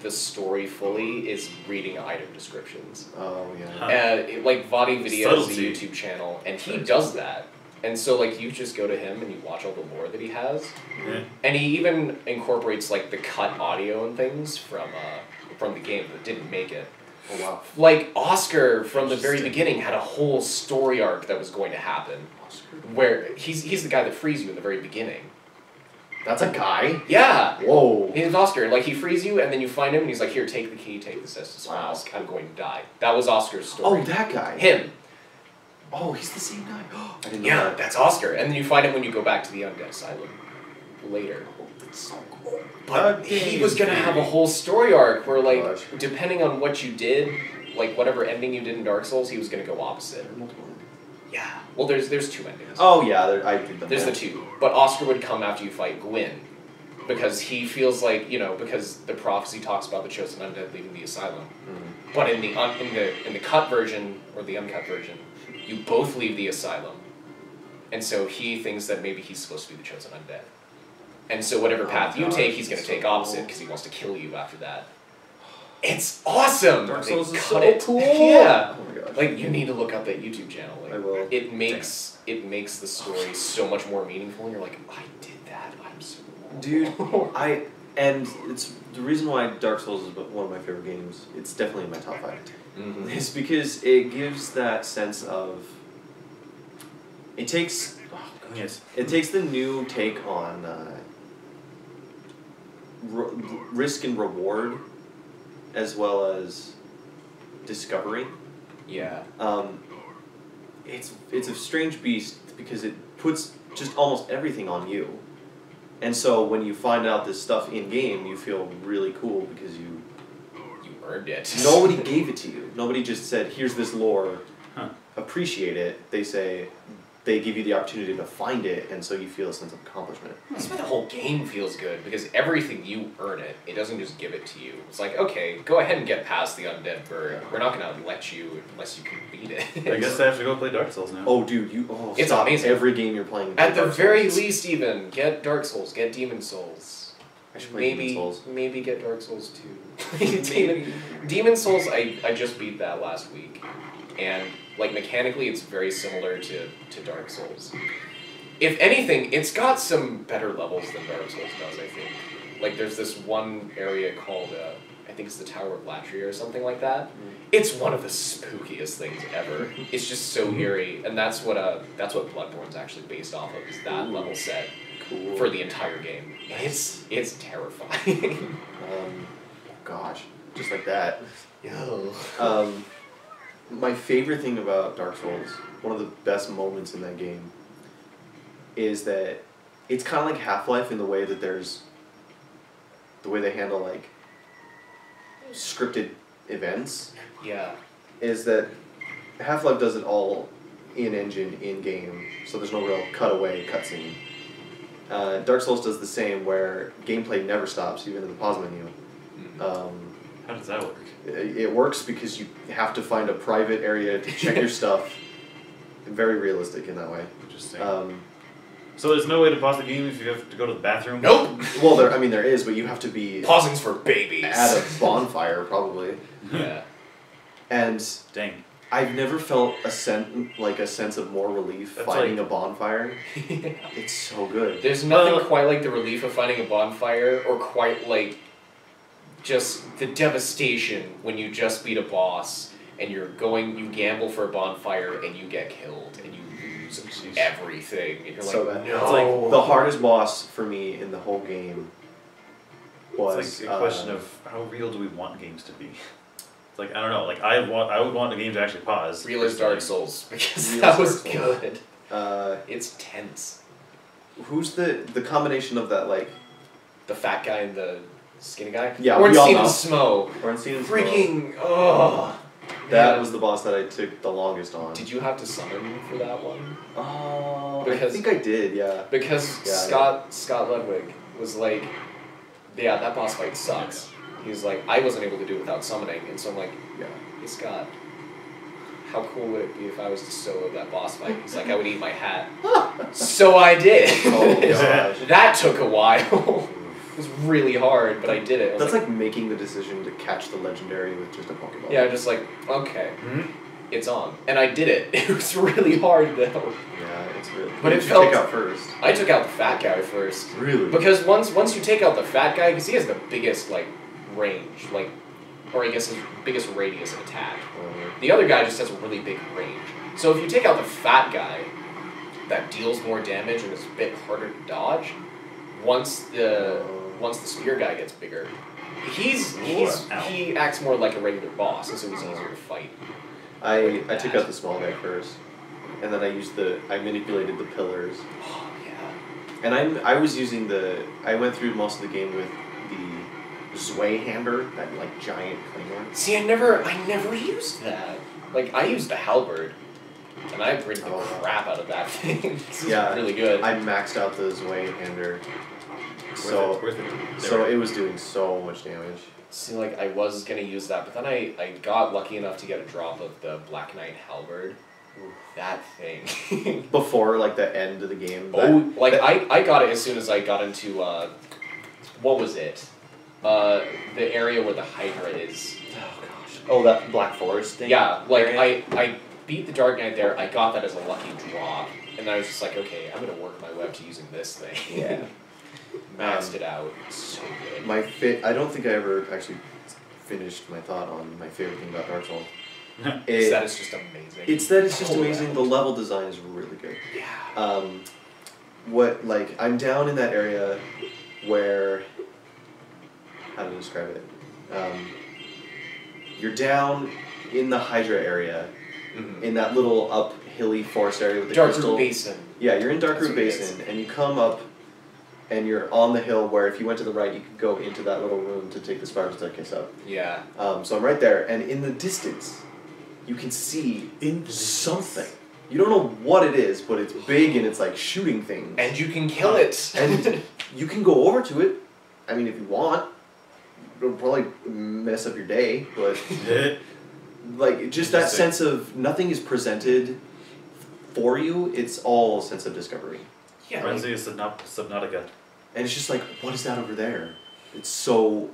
the story fully is reading item descriptions. Oh yeah. Like Vadi Video is a Subtlety. YouTube channel, and he does that. And so like you just go to him and you watch all the lore that he has, and he even incorporates like the cut audio and things from the game that didn't make it. Oh wow. Like Oscar from the very beginning had a whole story arc that was going to happen, where he's the guy that frees you in the very beginning. That's a guy? Yeah. Whoa. He's Oscar. Like, he frees you, and then you find him, and he's like, here, take the key, take this Estus Mask, I'm going to die. That was Oscar's story. Oh, that guy. Him. Oh, he's the same guy. I didn't know Yeah, that. that's Oscar. And then you find him when you go back to the Undead Asylum later. That's so cool. But he was going to have a whole story arc where, like, Gosh. depending on what you did, like, whatever ending you did in Dark Souls, he was going to go opposite. Yeah. Well, there's two endings. Oh yeah, I did them. There's the two. But Oscar would come after you fight Gwyn. Because he feels like, because the prophecy talks about the chosen undead leaving the asylum. But in the cut version, or the uncut version, you both leave the asylum. And so he thinks that maybe he's supposed to be the chosen undead. And so whatever path you take, he's going to take opposite, because he wants to kill you after that. It's awesome! Dark They Souls is cut so it. cool! Yeah! Oh my gosh. Like, you need to look up that YouTube channel. Like, I will. It makes the story so much more meaningful, and you're like, I did that, I'm so Dude, and it's the reason why Dark Souls is one of my favorite games. It's definitely in my top 5. It's because it gives that sense of. It takes the new take on risk and reward, as well as discovery. Yeah. It's a strange beast because it puts just almost everything on you. And so when you find out this stuff in game, you feel really cool because you earned it. nobody gave it to you. Nobody just said, "Here's this lore, appreciate it." They give you the opportunity to find it, and so you feel a sense of accomplishment. That's why the whole game feels good, because everything you earn it. It doesn't just give it to you. It's like, okay, go ahead and get past the undead bird. We're not gonna let you unless you can beat it. I guess I have to go play Dark Souls now. Oh, dude, It's stop amazing. every game you're playing. At the Dark very Souls. least, even get Dark Souls, get Demon Souls. should play maybe Demon's Souls. maybe get Dark Souls 2. Demon Souls, I just beat that last week, and like mechanically, it's very similar to Dark Souls. If anything, it's got some better levels than Dark Souls does. I think. Like there's this one area called I think it's the Tower of Latria or something like that. It's one of the spookiest things ever. It's just so eerie, and that's what Bloodborne's actually based off of. Is that level set for the entire game? It's terrifying. Gosh, just like that. Yo. My favorite thing about Dark Souls, one of the best moments in that game, is that it's kind of like Half-Life in the way that there's the way they handle like scripted events. Yeah. Is that Half-Life does it all in-engine, in-game, so there's no real cutaway, cutscene. Dark Souls does the same, where gameplay never stops, even in the pause menu. How does that work? It works because you have to find a private area to check your stuff. Very realistic in that way. Interesting. So there's no way to pause the game if you have to go to the bathroom? Nope. Well, there is, but you have to be Pausing's for babies. at a bonfire, probably. Yeah. And Dang. I've never felt a sense of more relief That's finding like- a bonfire. It's so good. There's nothing quite like the relief of finding a bonfire, or quite like just the devastation when you just beat a boss and you gamble for a bonfire and you get killed and you lose Jeez. everything and you're So like, bad. no. It's like The hardest boss for me in the whole game was It's like a question of how real do we want games to be? It's like, I don't know, like I would want the game to actually pause. Real as Dark Souls, because Real that as was Dark Souls. good. It's tense. Who's the combination of that, like, The fat guy and the skinny guy? Yeah, we all Ornstein know. and Smo. Ornstein and Smo? Freaking, ugh. That Man. was the boss that I took the longest on. Did you have to summon for that one? Oh, Because- I think I did, yeah. Because Yeah, Scott Ludwig was like, yeah, that boss fight sucks. He was like, I wasn't able to do it without summoning, and so I'm like, Yeah. hey Scott, how cool would it be if I was to solo that boss fight? He's like, I would eat my hat. So I did. Oh, gosh. That took a while. It was really hard, but I did it. I was That's like making the decision to catch the legendary with just a Pokeball. yeah, just like, okay, Mhm. it's on. And I did it. It was really hard though. Yeah, it's really. But What it did you felt- take out first? I took out the fat guy first. Really? Because once you take out the fat guy, because he has the biggest like range, like, or I guess his biggest radius of attack. The other guy just has a really big range. So if you take out the fat guy, that deals more damage and is a bit harder to dodge. Once the spear guy gets bigger, he acts more like a regular boss, and so he's easier to fight. I took out the small guy first, and then I manipulated the pillars, Oh yeah. and I went through most of the game with the Zweihander, that like giant claymore. See, I never used that. Like I used the halberd, and I ripped the crap out of that thing. This is really good. I maxed out the Zweihander, so Worth it. so it was doing so much damage. See, like, I was gonna use that, but then I got lucky enough to get a drop of the Black Knight Halberd. That thing. Before like the end of the game. I got it as soon as I got into, what was it? The area where the Hydra is. Oh gosh. Oh, that Black Forest thing. Yeah, like, area? I beat the Dark Knight there, I got that as a lucky drop, and then I was just like, okay, I'm gonna work my way up to using this thing. Yeah. Maxed it out. It's so good. I don't think I ever actually finished my thought on my favorite thing about Dark Souls. It's that it's just amazing. It's that it's just All amazing. around. The level design is really good. Yeah. I'm down in that area where, how to describe it? You're down in the Hydra area, Mhm. in that little up-hilly forest area with the Dark crystal. Root Basin. Yeah, you're in Dark That's Root what it Basin, and you come up, and you're on the hill where if you went to the right, you could go into that little room to take the spiral staircase up. Yeah. So I'm right there, and in the distance, you can see something. You don't know what it is, but it's big and it's like shooting things. And you can kill it. And you can go over to it. I mean, if you want, it'll probably mess up your day, but like just that sense of nothing is presented for you. It's all a sense of discovery. Yeah. Reminds me of Subnautica. And it's just like, what is that over there? It's so.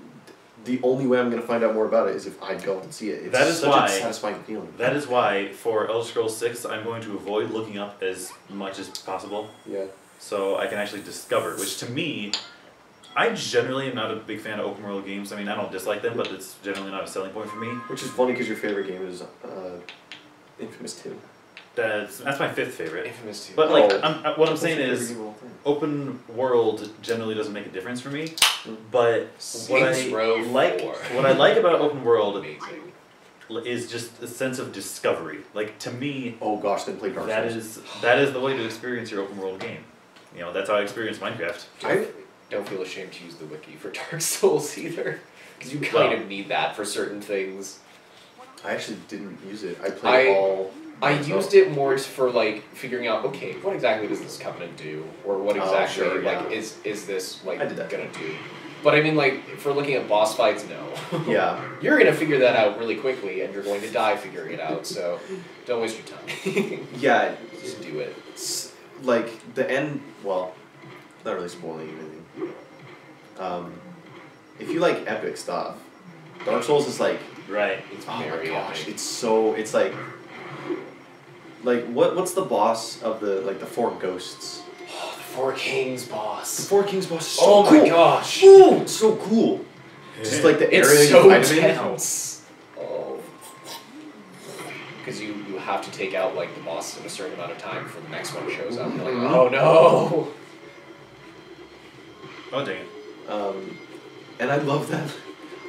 The only way I'm going to find out more about it is if I go and see it. It's That is such why- a satisfying feeling. That is why for Elder Scrolls 6, I'm going to avoid looking up as much as possible, Yeah. so I can actually discover. Which to me, I generally am not a big fan of open world games. I mean, I don't dislike them, but it's generally not a selling point for me. Which is funny because your favorite game is Infamous 2. That's my 5th favorite. Infamous 2. But like, Oh. what I'm saying What's is, your favorite game of all time? open world generally doesn't make a difference for me. Mm. But Saints Row 4. what I like about open world Amazing. is just a sense of discovery. Like to me, Oh gosh, then play Dark Souls. that is the way to experience your open world game. You know, that's how I experience Minecraft. Don't feel ashamed to use the wiki for Dark Souls either. Because you kind of need that for certain things. I actually didn't use it. I played all. I used it more for like figuring out, okay, what exactly does this covenant do, or what exactly sure, yeah. like is this like I did that. gonna do? But I mean, like for looking at boss fights, no. Yeah. You're gonna figure that out really quickly, and you're going to die figuring it out. So don't waste your time. Yeah. Just do it. It's like the end. Well, not really spoiling anything. If you like epic stuff, Dark Souls is like. Right. It's Oh my very gosh! epic. It's so. It's like. Like what's the boss of the like the Four Ghosts? Oh, the Four Kings The boss. Four Kings boss is so Oh cool. my gosh. Ooh, it's so cool. Just like the It's area so you fight him in. tense. Oh. Because you have to take out like the boss in a certain amount of time before the next one shows up. You're like, Mhm. oh no. Oh dang it. And I love that.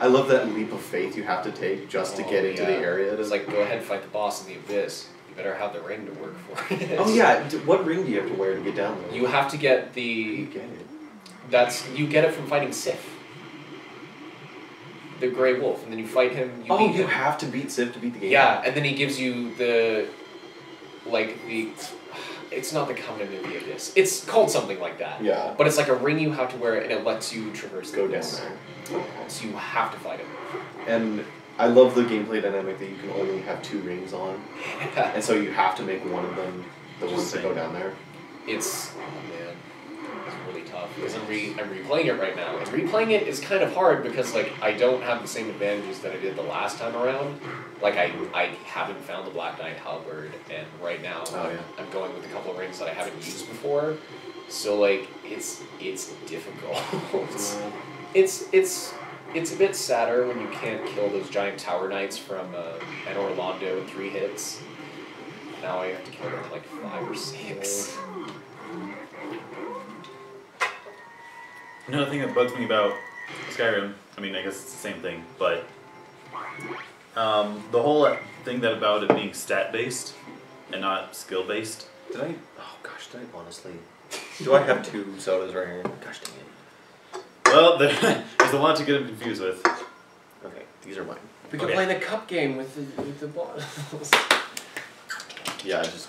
I love that leap of faith you have to take just to get into the area. It's like, go ahead and fight the boss in the abyss. You better have the ring to work for it. Oh yeah, what ring do you have to wear to get down there? You have to get You the... get it. You get it from fighting Sif. The Grey Wolf. And then you fight him, you Oh, beat you him. have to beat Civ to beat the game. Yeah, and then he gives you the... Like, the... It's not the Covenant of the Abyss. It's called something like that. Yeah. But it's like a ring you have to wear, and it lets you traverse the Go down abyss. there. So you have to fight him. And I love the gameplay dynamic that you can only have 2 rings on, and so you have to make one of them the ones that go down there. It's... Oh, man. It's really tough. Because I'm replaying it right now. And replaying it is kind of hard because, like, I don't have the same advantages that I did the last time around. Like, I haven't found the Black Knight halberd, and right now I'm going with a couple of rings that I haven't used before. So, like, it's difficult. It's a bit sadder when you can't kill those giant tower knights from an Orlando in 3 hits. Now I have to kill them in like 5 or 6. Another thing that bugs me about Skyrim, I mean, I guess it's the same thing, but the whole thing about it being stat-based and not skill-based. Did I? Oh gosh, did I honestly? Do I have 2 sodas right here? Gosh dang it. Well, there's a lot to get them confused with. Okay, these are mine. We could Okay. play the cup game with the bottles. Yeah, just.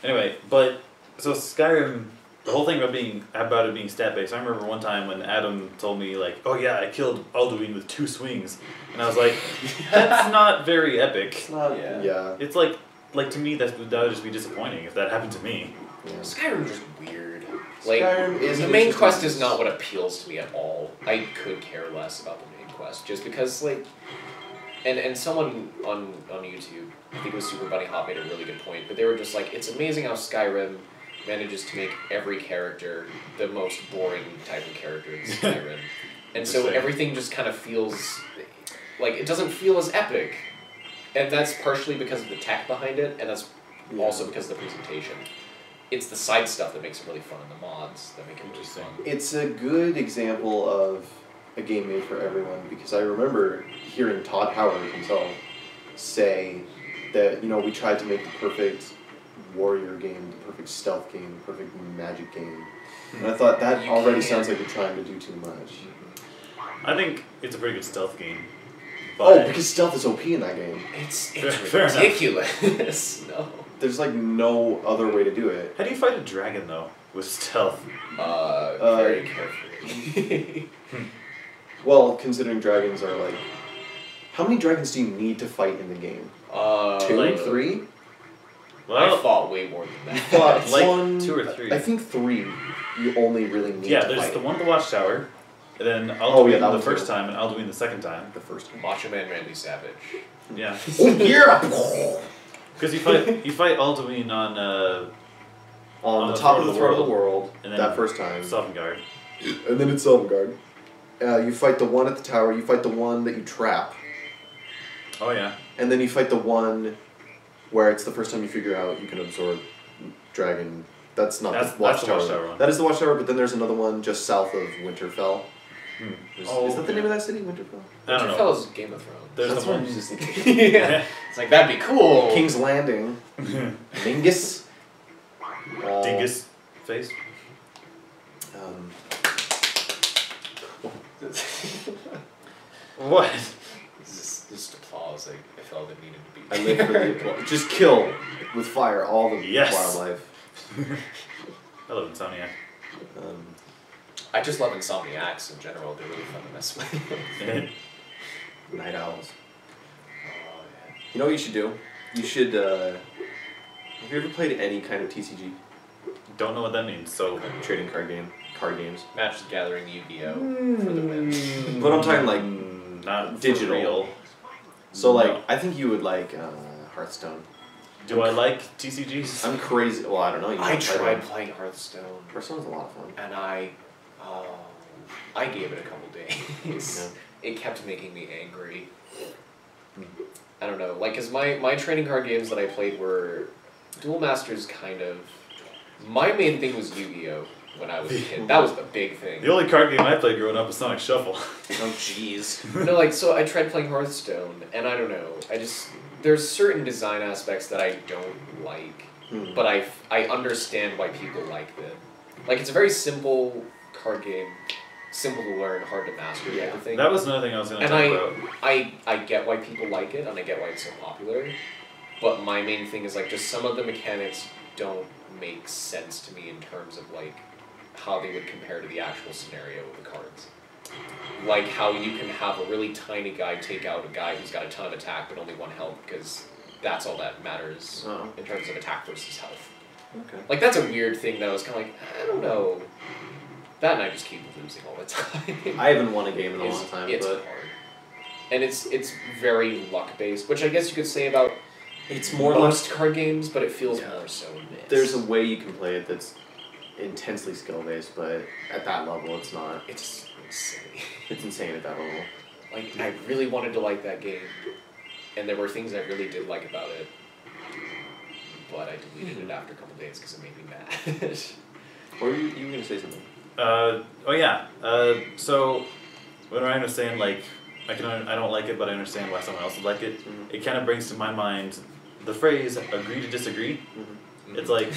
Anyway, but so Skyrim, the whole thing about it being stat-based. I remember one time when Adam told me like, "Oh yeah, I killed Alduin with 2 swings," and I was like, "That's not very epic." It's not. Yeah. Yeah. It's like to me that would just be disappointing if that happened to me. Yeah. Skyrim's just weird. Like, Skyrim is the an main interesting quest is beast. not what appeals to me at all. I could care less about the main quest, just because, like... And someone on YouTube, I think it was Super Bunny Hop, made a really good point, but they were just like, it's amazing how Skyrim manages to make every character the most boring type of character in Skyrim. And so Interesting. everything just kind of feels... Like, it doesn't feel as epic. And that's partially because of the tech behind it, and that's also because of the presentation. It's the side stuff that makes it really fun, and the mods that make it really fun. It's a good example of a game made for everyone because I remember hearing Todd Howard himself say that, you know, we tried to make the perfect warrior game, the perfect stealth game, the perfect magic game. And I thought that already sounds like you're trying to do too much. I think it's a pretty good stealth game. Oh, But because stealth is OP in that game. It's Fair enough. ridiculous. No. There's like no other way to do it. how do you fight a dragon though with stealth? Very carefully. Well, considering dragons are like... How many dragons do you need to fight in the game? 2? like- 3? I Well, fought way more than that. Fought like 1, 2 or 3. I think 3 you only really need yeah, to there's fight. the one at the watchtower, and then Oh, yeah, Alduin that the was first good. time, and Alduin the second time. The first one. Macho Man Randy Savage. Yeah. Oh, yeah! Because you fight Alduin On the top of the throne of the world, and then that first time. Sovngarde. And then it's Sovngarde. You fight the one at the tower, you fight the one that you trap. Oh yeah. And then you fight the one where it's the first time you figure out you can absorb dragon. That's not That's the the Watchtower. Watchtower one. That is the Watchtower, but then there's another one just south of Winterfell. Oh, is that the yeah. name of that city, Winterfell? I don't know. Winterfell's Game of Thrones. There's That's the what I one. was just thinking. Yeah. It's like, that'd be cool. King's Landing. Dingus. Dingus face. Um, What? Just applause. I felt it needed to be. I live for the applause. Just kill with fire all the Yes. wildlife. I love Insomniac. I just love Insomniacs in general. They're really fun to mess with. Night owls. Oh, yeah. You know what you should do? You should. Have you ever played any kind of TCG? Don't know what that means. So Trading card games. Magic the Gathering, Yu-Gi-Oh! For the win. But I'm talking like not digital. for real. So like No. I think you would like Hearthstone. Do I like TCGs? I'm crazy. Well, I don't know. You I might try tried one. playing Hearthstone, Hearthstone's a lot of fun. and I gave it a couple days. It kept making me angry. I don't know, like, cause my trading card games that I played were Duel Masters, kind of. My main thing was Yu-Gi-Oh! When I was a kid. That was the big thing. The only card game I played growing up was Sonic Shuffle. Oh jeez. No, like, so I tried playing Hearthstone, and I don't know, there's certain design aspects that I don't like, but I understand why people like them. Like, it's a very simple card game, simple to learn, hard to master type of thing. That was another thing I was going to And talk about. I get why people like it, and I get why it's so popular, but my main thing is, like, just some of the mechanics don't make sense to me in terms of, like, how they would compare to the actual scenario of the cards. Like how you can have a really tiny guy take out a guy who's got a ton of attack but only 1 health, because that's all that matters in terms of attack versus health. Okay. Like, that's a weird thing that I was kind of like, I don't know. That and I just keep losing all the time. I haven't won a game in a It's- long time, it's but hard. And it's very luck based, which I guess you could say about it's more most card games, but it feels Yeah. more so in this. There's a way you can play it that's intensely skill based, but at that level, it's not. It's silly. It's insane at that level. Like, I really wanted to like that game, and there were things I really did like about it, but I deleted it after a couple days because it made me mad. Or you were gonna say something? Oh yeah. So when Ryan was saying like I don't like it, but I understand why someone else would like it. It kind of brings to my mind the phrase "agree to disagree." It's like,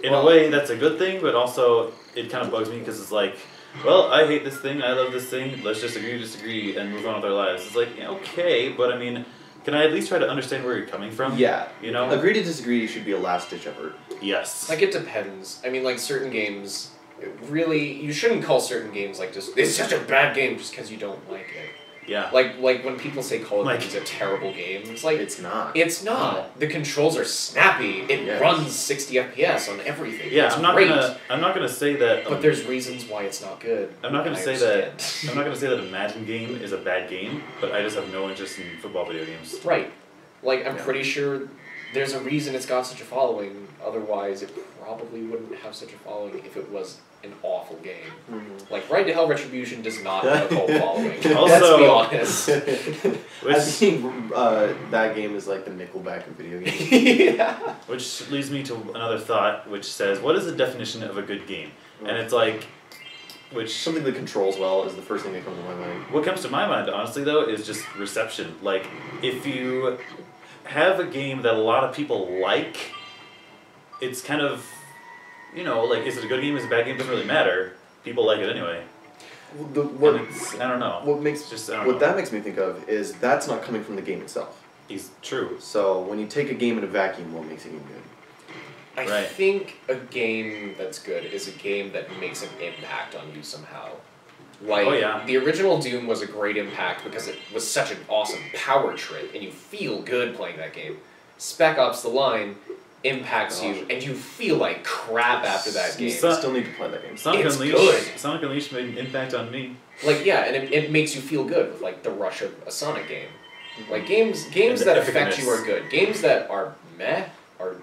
in a way, that's a good thing, but also it kind of bugs me because it's like, well, I hate this thing, I love this thing, let's just agree to disagree and move on with our lives. It's like, yeah, okay, but I mean, can I at least try to understand where you're coming from? Yeah. You know? Agree to disagree should be a last ditch effort. Yes. Like, it depends. I mean, like, certain games, really, you shouldn't call certain games, like, just, it's such a bad game just because you don't like it. Yeah. Like when people say Call of Like- Duty is a terrible game, it's like, It's not. it's not. The controls are snappy. It Yes. runs 60 FPS on everything. Yeah, it's I'm not great. gonna say that. But there's reasons why it's not good. I'm not gonna I say understand. that. I'm not gonna say that a Madden game is a bad game, but I just have no interest in football video games. Right. Like, I'm Yeah. pretty sure there's a reason it's got such a following, otherwise it probably wouldn't have such a following if it was an awful game. Like, Ride to Hell Retribution does not have a cult following. Let's be honest. I think that game is like the Nickelback of video games. Yeah. Which leads me to another thought, which says, what is the definition of a good game? And it's like, which Something that controls well is the first thing that comes to my mind. what comes to my mind, honestly, though, is just reception. Like, if you have a game that a lot of people like, it's kind of, you know, like, is it a good game, is it a bad game, doesn't really matter. People like it anyway. And it's, I don't know. What makes Just, I don't what know. that makes me think of is that's not coming from the game itself. It's true. So when you take a game in a vacuum, what makes a game good? I Right. think a game that's good is a game that makes an impact on you somehow. Like, Oh, yeah. the original Doom was a great impact because it was such an awesome power trip, and you feel good playing that game. Spec Ops: The Line impacts you, and you feel like crap after that game. I still need to play that game. Sonic It's Unleashed. good. Sonic Unleashed made an impact on me. Like, yeah, and it makes you feel good with, like, the rush of a Sonic game. Like, games And the that affect epicness. you are good. Games that are meh are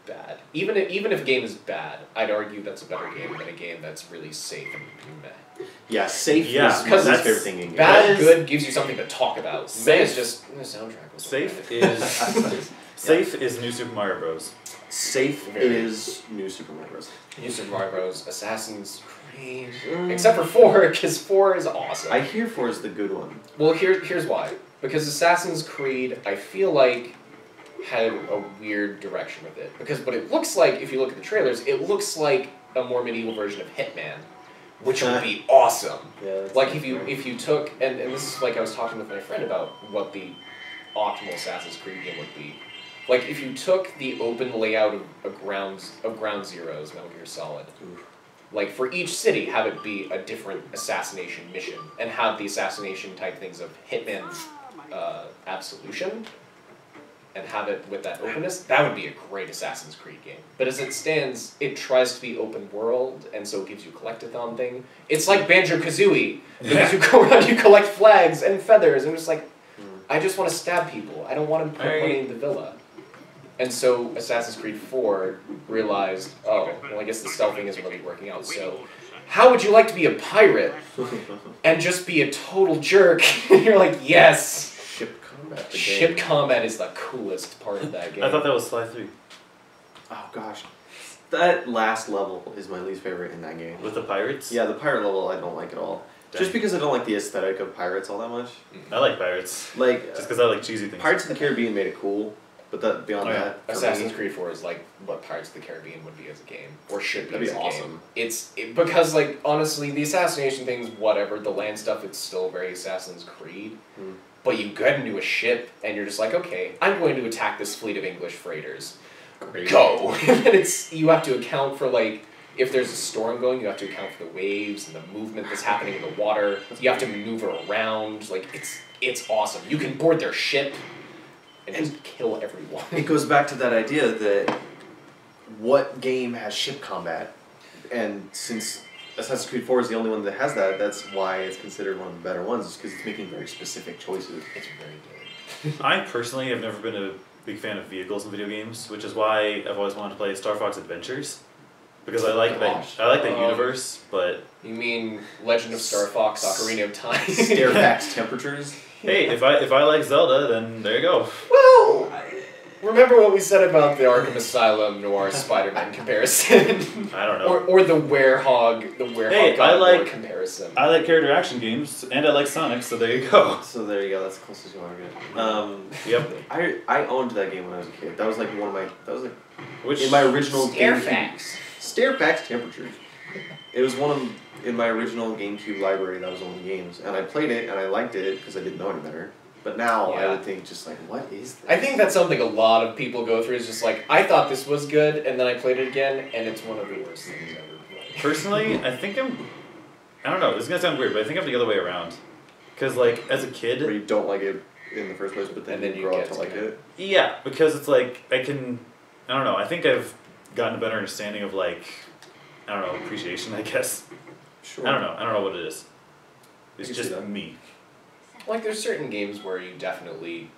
bad. Even if a game is bad, I'd argue that's a better game than a game that's really safe and meh. Yeah, safe Yeah, is because my that's- favorite thing in games. Bad, is- good gives you something to talk about. Meh Safe- is just, the soundtrack was so Safe bad. is Safe is New Super Mario Bros. Safe Very. is New Super Mario Bros. New Super Mario Bros. Assassin's Creed. Except for 4, because 4 is awesome. I hear 4 is the good one. Well, here's why. Because Assassin's Creed, I feel like, had a weird direction with it. Because what it looks like, if you look at the trailers, it looks like a more medieval version of Hitman, which would be awesome. Yeah. Like if you took, and this is like I was talking with my friend about what the optimal Assassin's Creed game would be. Like if you took the open layout of Ground Zeroes, Metal Gear Solid, like for each city have it be a different assassination mission, and have the assassination type things of Hitman's Absolution, and have it with that openness, that would be a great Assassin's Creed game. But as it stands, it tries to be open world, and so it gives you a collectathon thing. It's like Banjo-Kazooie, because you go around, you collect flags and feathers, and it's like, I just want to stab people. I don't want to put money in the villa. And so Assassin's Creed 4 realized, oh, well I guess the stealthing isn't really working out, so how would you like to be a pirate and just be a total jerk? And you're like, yes! Ship combat. The Ship game. combat is the coolest part of that game. I thought that was Sly 3 Oh gosh, that last level is my least favorite in that game. with the pirates. Yeah, the pirate level I don't like at all. Dang. Just because I don't like the aesthetic of pirates all that much. I like pirates. Like Just because I like cheesy things. Pirates of the Caribbean made it cool, but that beyond Oh, yeah. that, for Assassin's me, Creed 4 is like what Pirates of the Caribbean would be as a game, or should be That'd as be a awesome. game. Because like honestly, the assassination things, whatever, the land stuff, it's still very Assassin's Creed. But you get into a ship and you're just like, okay, I'm going to attack this fleet of English freighters. Go! And then you have to account for like, if there's a storm going, you have to account for the waves and the movement that's happening in the water. You have to maneuver around. Like it's awesome. You can board their ship and just kill everyone. it goes back to that idea that what game has ship combat, and since Assassin's Creed 4 is the only one that has that, that's why it's considered one of the better ones, is because it's making very specific choices. It's very good. I personally have never been a big fan of vehicles in video games, which is why I've always wanted to play Star Fox Adventures. Because I like Gosh. that universe, but You mean Legend of Star Fox: Ocarina of Time? Stairfax temperatures. hey, if I like Zelda, then there you go. Well, remember what we said about the Arkham Asylum Noir Spider-Man comparison, I don't know. or the Werehog Hey, God I of War like- comparison. I like character action games, and I like Sonic, so there you go. So there you go. That's the closest you want to get. Yep. I owned that game when I was a kid. That was like one of my. That was like Which in my original Stairfax. Stairfax temperatures. It was one of in my original GameCube library. That was one of the games, and I played it and I liked it because I didn't know any better. But now I Yeah. would think just like, what is this? I think that's something a lot of people go through. Is just like I thought this was good, and then I played it again, and it's one of the worst things ever played. personally, I don't know. This is gonna sound weird, but I think I'm the other way around. Cause like as a where kid, you don't like it in the first place, but then, And then you you grow up get to like to it. yeah, because it's like I don't know. I think I've gotten a better understanding of like, I don't know, appreciation. I guess Sure. I don't know what it is. It's I can see just that. me. Like there's certain games where you definitely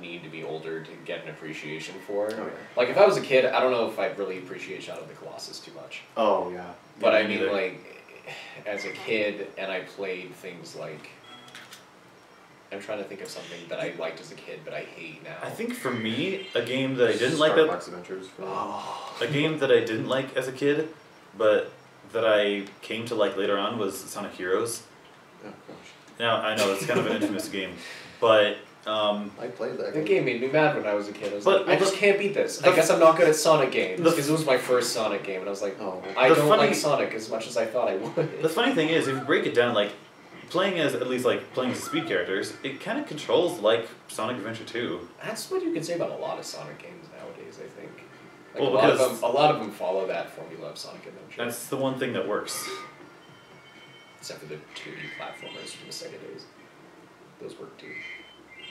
need to be older to get an appreciation for. Oh, yeah. Like if I was a kid, I don't know if I'd really appreciate Shadow of the Colossus too much. Oh yeah. But Yeah, I me mean, neither. like, as a kid, and I played things like. I'm trying to think of something that I liked as a kid, but I hate now. I think for me, a game that I didn't like Star that Fox Adventures. For a game that I didn't like as a kid, but that I came to like later on was Sonic Heroes. Oh gosh. Now I know it's kind of an infamous game, but I played that. That game made me mad when I was a kid. I was But- like, I just can't beat this. the- I guess I'm not good at Sonic games the- because it was my first Sonic game, and I was like, Oh. I The don't funny- like Sonic as much as I thought I would. the funny thing is, if you break it down, like playing as at least like playing as speed characters, it kind of controls like Sonic Adventure 2. That's what you can say about a lot of Sonic games nowadays. I think. Like Well, a because- lot of them follow that formula of Sonic Adventure. That's the one thing that works. Except for the 2D platformers from the Sega days. Those work too.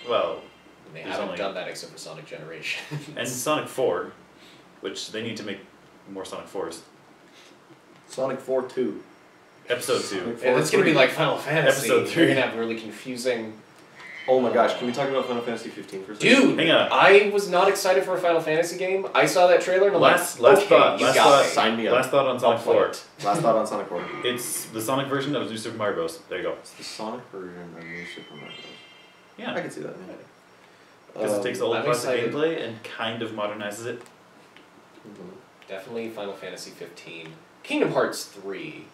Well, And they There's haven't only- done that except for Sonic Generation. and Sonic 4. which they need to make more Sonic 4s. Sonic 4 2. Episode 2. Sonic 4 And it's gonna be 3. like Final Fantasy. Episode 3. You're gonna have really confusing. Oh my gosh, can we talk about Final Fantasy 15 for a second? Dude, Hang on. I was not excited for a Final Fantasy game. I saw that trailer and I'm Last like, thought. you Last got thought. me. Sign me up. Last thought on Sonic I'll play 4. it. Last thought on Sonic 4. It's the Sonic version of New Super Mario Bros. There you go. It's the Sonic version of New Super Mario Bros. Yeah. I can see that. Because it takes the old I'm classic excited. gameplay and kind of modernizes it. Definitely Final Fantasy 15. Kingdom Hearts 3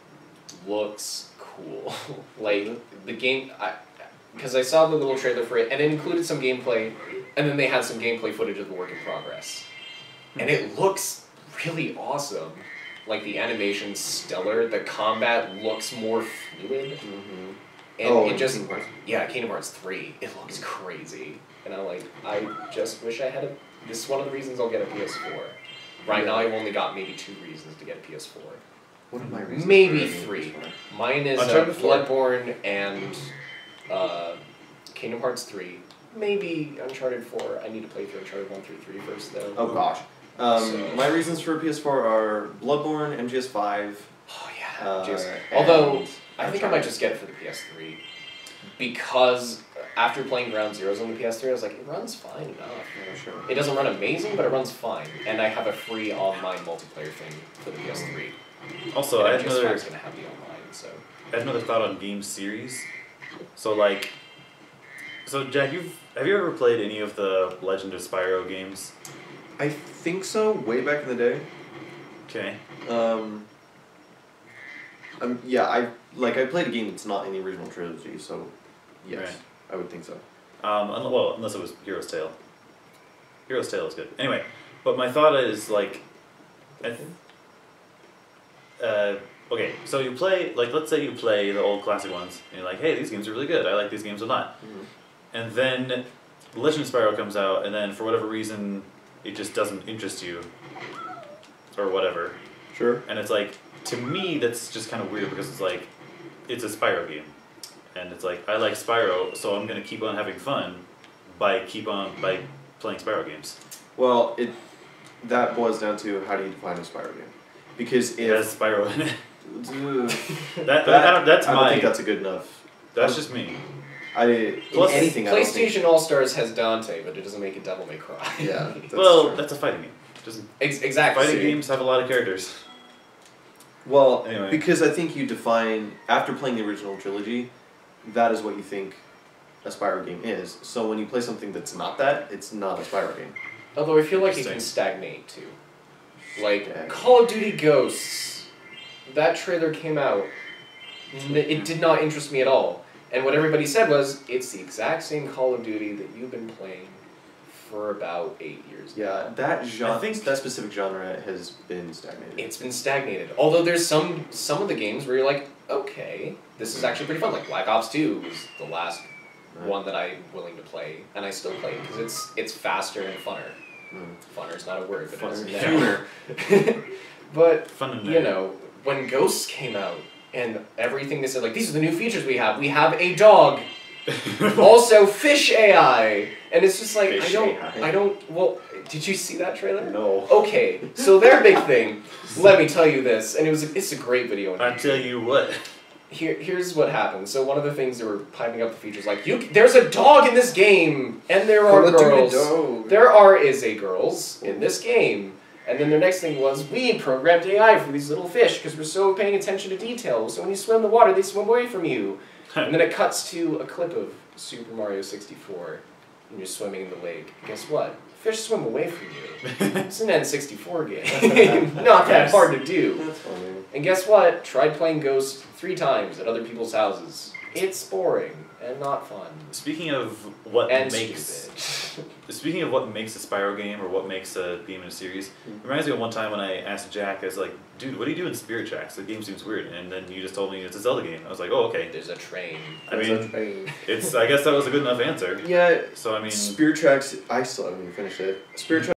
looks cool. Like, the game, because I saw the little trailer for it, and it included some gameplay, and then they had some gameplay footage of the work in progress. And it looks really awesome. Like, the animation's stellar, the combat looks more fluid. And Oh, it just, Kingdom Hearts. yeah, Kingdom Hearts 3, it looks crazy. And I'm like, I just wish I had a, this is one of the reasons I'll get a PS4. Right now I've only got maybe 2 reasons to get a PS4. What are my reasons? Maybe for 3. PS4? Mine is Uncharted 4. Bloodborne and Kingdom Hearts 3. Maybe Uncharted 4. I need to play through Uncharted 1 through 3 first though. Oh gosh. So- My reasons for PS4 are Bloodborne, MGS5. Oh yeah. Just, and although, I think I Uncharted. might just get it for the PS3. Because after playing Ground Zeroes on the PS3, I was like, it runs fine enough. Yeah, sure. It doesn't run amazing, but it runs fine. And I have a free online multiplayer thing for the PS3. Also, I and had PS5 another is going to have the online, so. I had another thought on game series. So like, so Jack, have you ever played any of the Legend of Spyro games? I think so, way back in the day. Okay. Yeah, I played a game that's not in the original trilogy, so yes, Right. I would think so. Well, unless it was Hero's Tale. Hero's Tale is good. Anyway, but my thought is like, okay, so you play, like, let's say you play the old classic ones, and you're like, hey, these games are really good, I like these games a lot. And then Legend of Spyro comes out, and then for whatever reason, it just doesn't interest you, or whatever. Sure. And it's like, to me, that's just kind of weird, because it's like, it's a Spyro game. And it's like, I like Spyro, so I'm going to keep on having fun by playing Spyro games. Well, that boils down to how do you define a Spyro game? Because It has if Spyro in it. that's I don't think that's a good enough. That's just me. Plus, anything. I don't think, PlayStation All Stars has Dante, but it doesn't make it Devil May Cry. yeah. That's Well, true. that's a fighting game. Doesn't Exactly. Fighting games have a lot of characters. Well, Anyway. because I think you define after playing the original trilogy, that is what you think a Spyro game is. So when you play something that's not that, it's not a Spyro game. Although I feel like it can Interesting. stagnate too. Like, Yeah. Call of Duty Ghosts, that trailer came out, it did not interest me at all. And what everybody said was, it's the exact same Call of Duty that you've been playing for about 8 years now. Yeah, that genre, I think- that specific genre has been stagnated. It's been stagnated. Although there's some of the games where you're like, okay, this is actually pretty fun. Like Black Ops 2 was the last one that I'm willing to play, and I still play it because it's faster and funner. Funner's not a word, but it's Funner. But Fun and you know, when Ghosts came out and everything they said, like, these are the new features we have. We have a dog, also fish AI, and it's just like Fish AI. I don't. Well, did you see that trailer? No. Okay, so their big thing. Let me tell you this, and it's a great video. on I tell you what. Here's what happened. So one of the things they were piping up the features, like, there's a dog in this game, and there are Call of Duty girls. dog. There are girls in this game. And then their next thing was, we programmed AI for these little fish because we're so paying attention to detail. So when you swim in the water, they swim away from you. And then it cuts to a clip of Super Mario 64, and you're swimming in the lake. Guess what? Fish swim away from you. It's an N64 game. Not that Yes. hard to do. That's funny. And guess what? Tried playing Ghost 3 times at other people's houses. It's boring and not fun. Speaking of what And makes stupid. Speaking of what makes a Spyro game or what makes a game in a series, it reminds me of one time when I asked Jack, I was like, dude, what do you do in Spirit Tracks? The game seems weird. And then you just told me it's a Zelda game. I was like, oh, okay. There's a train. I mean, I guess that was a good enough answer. Yeah, So, I mean... Spirit Tracks, I still haven't even finished it. Spirit Tracks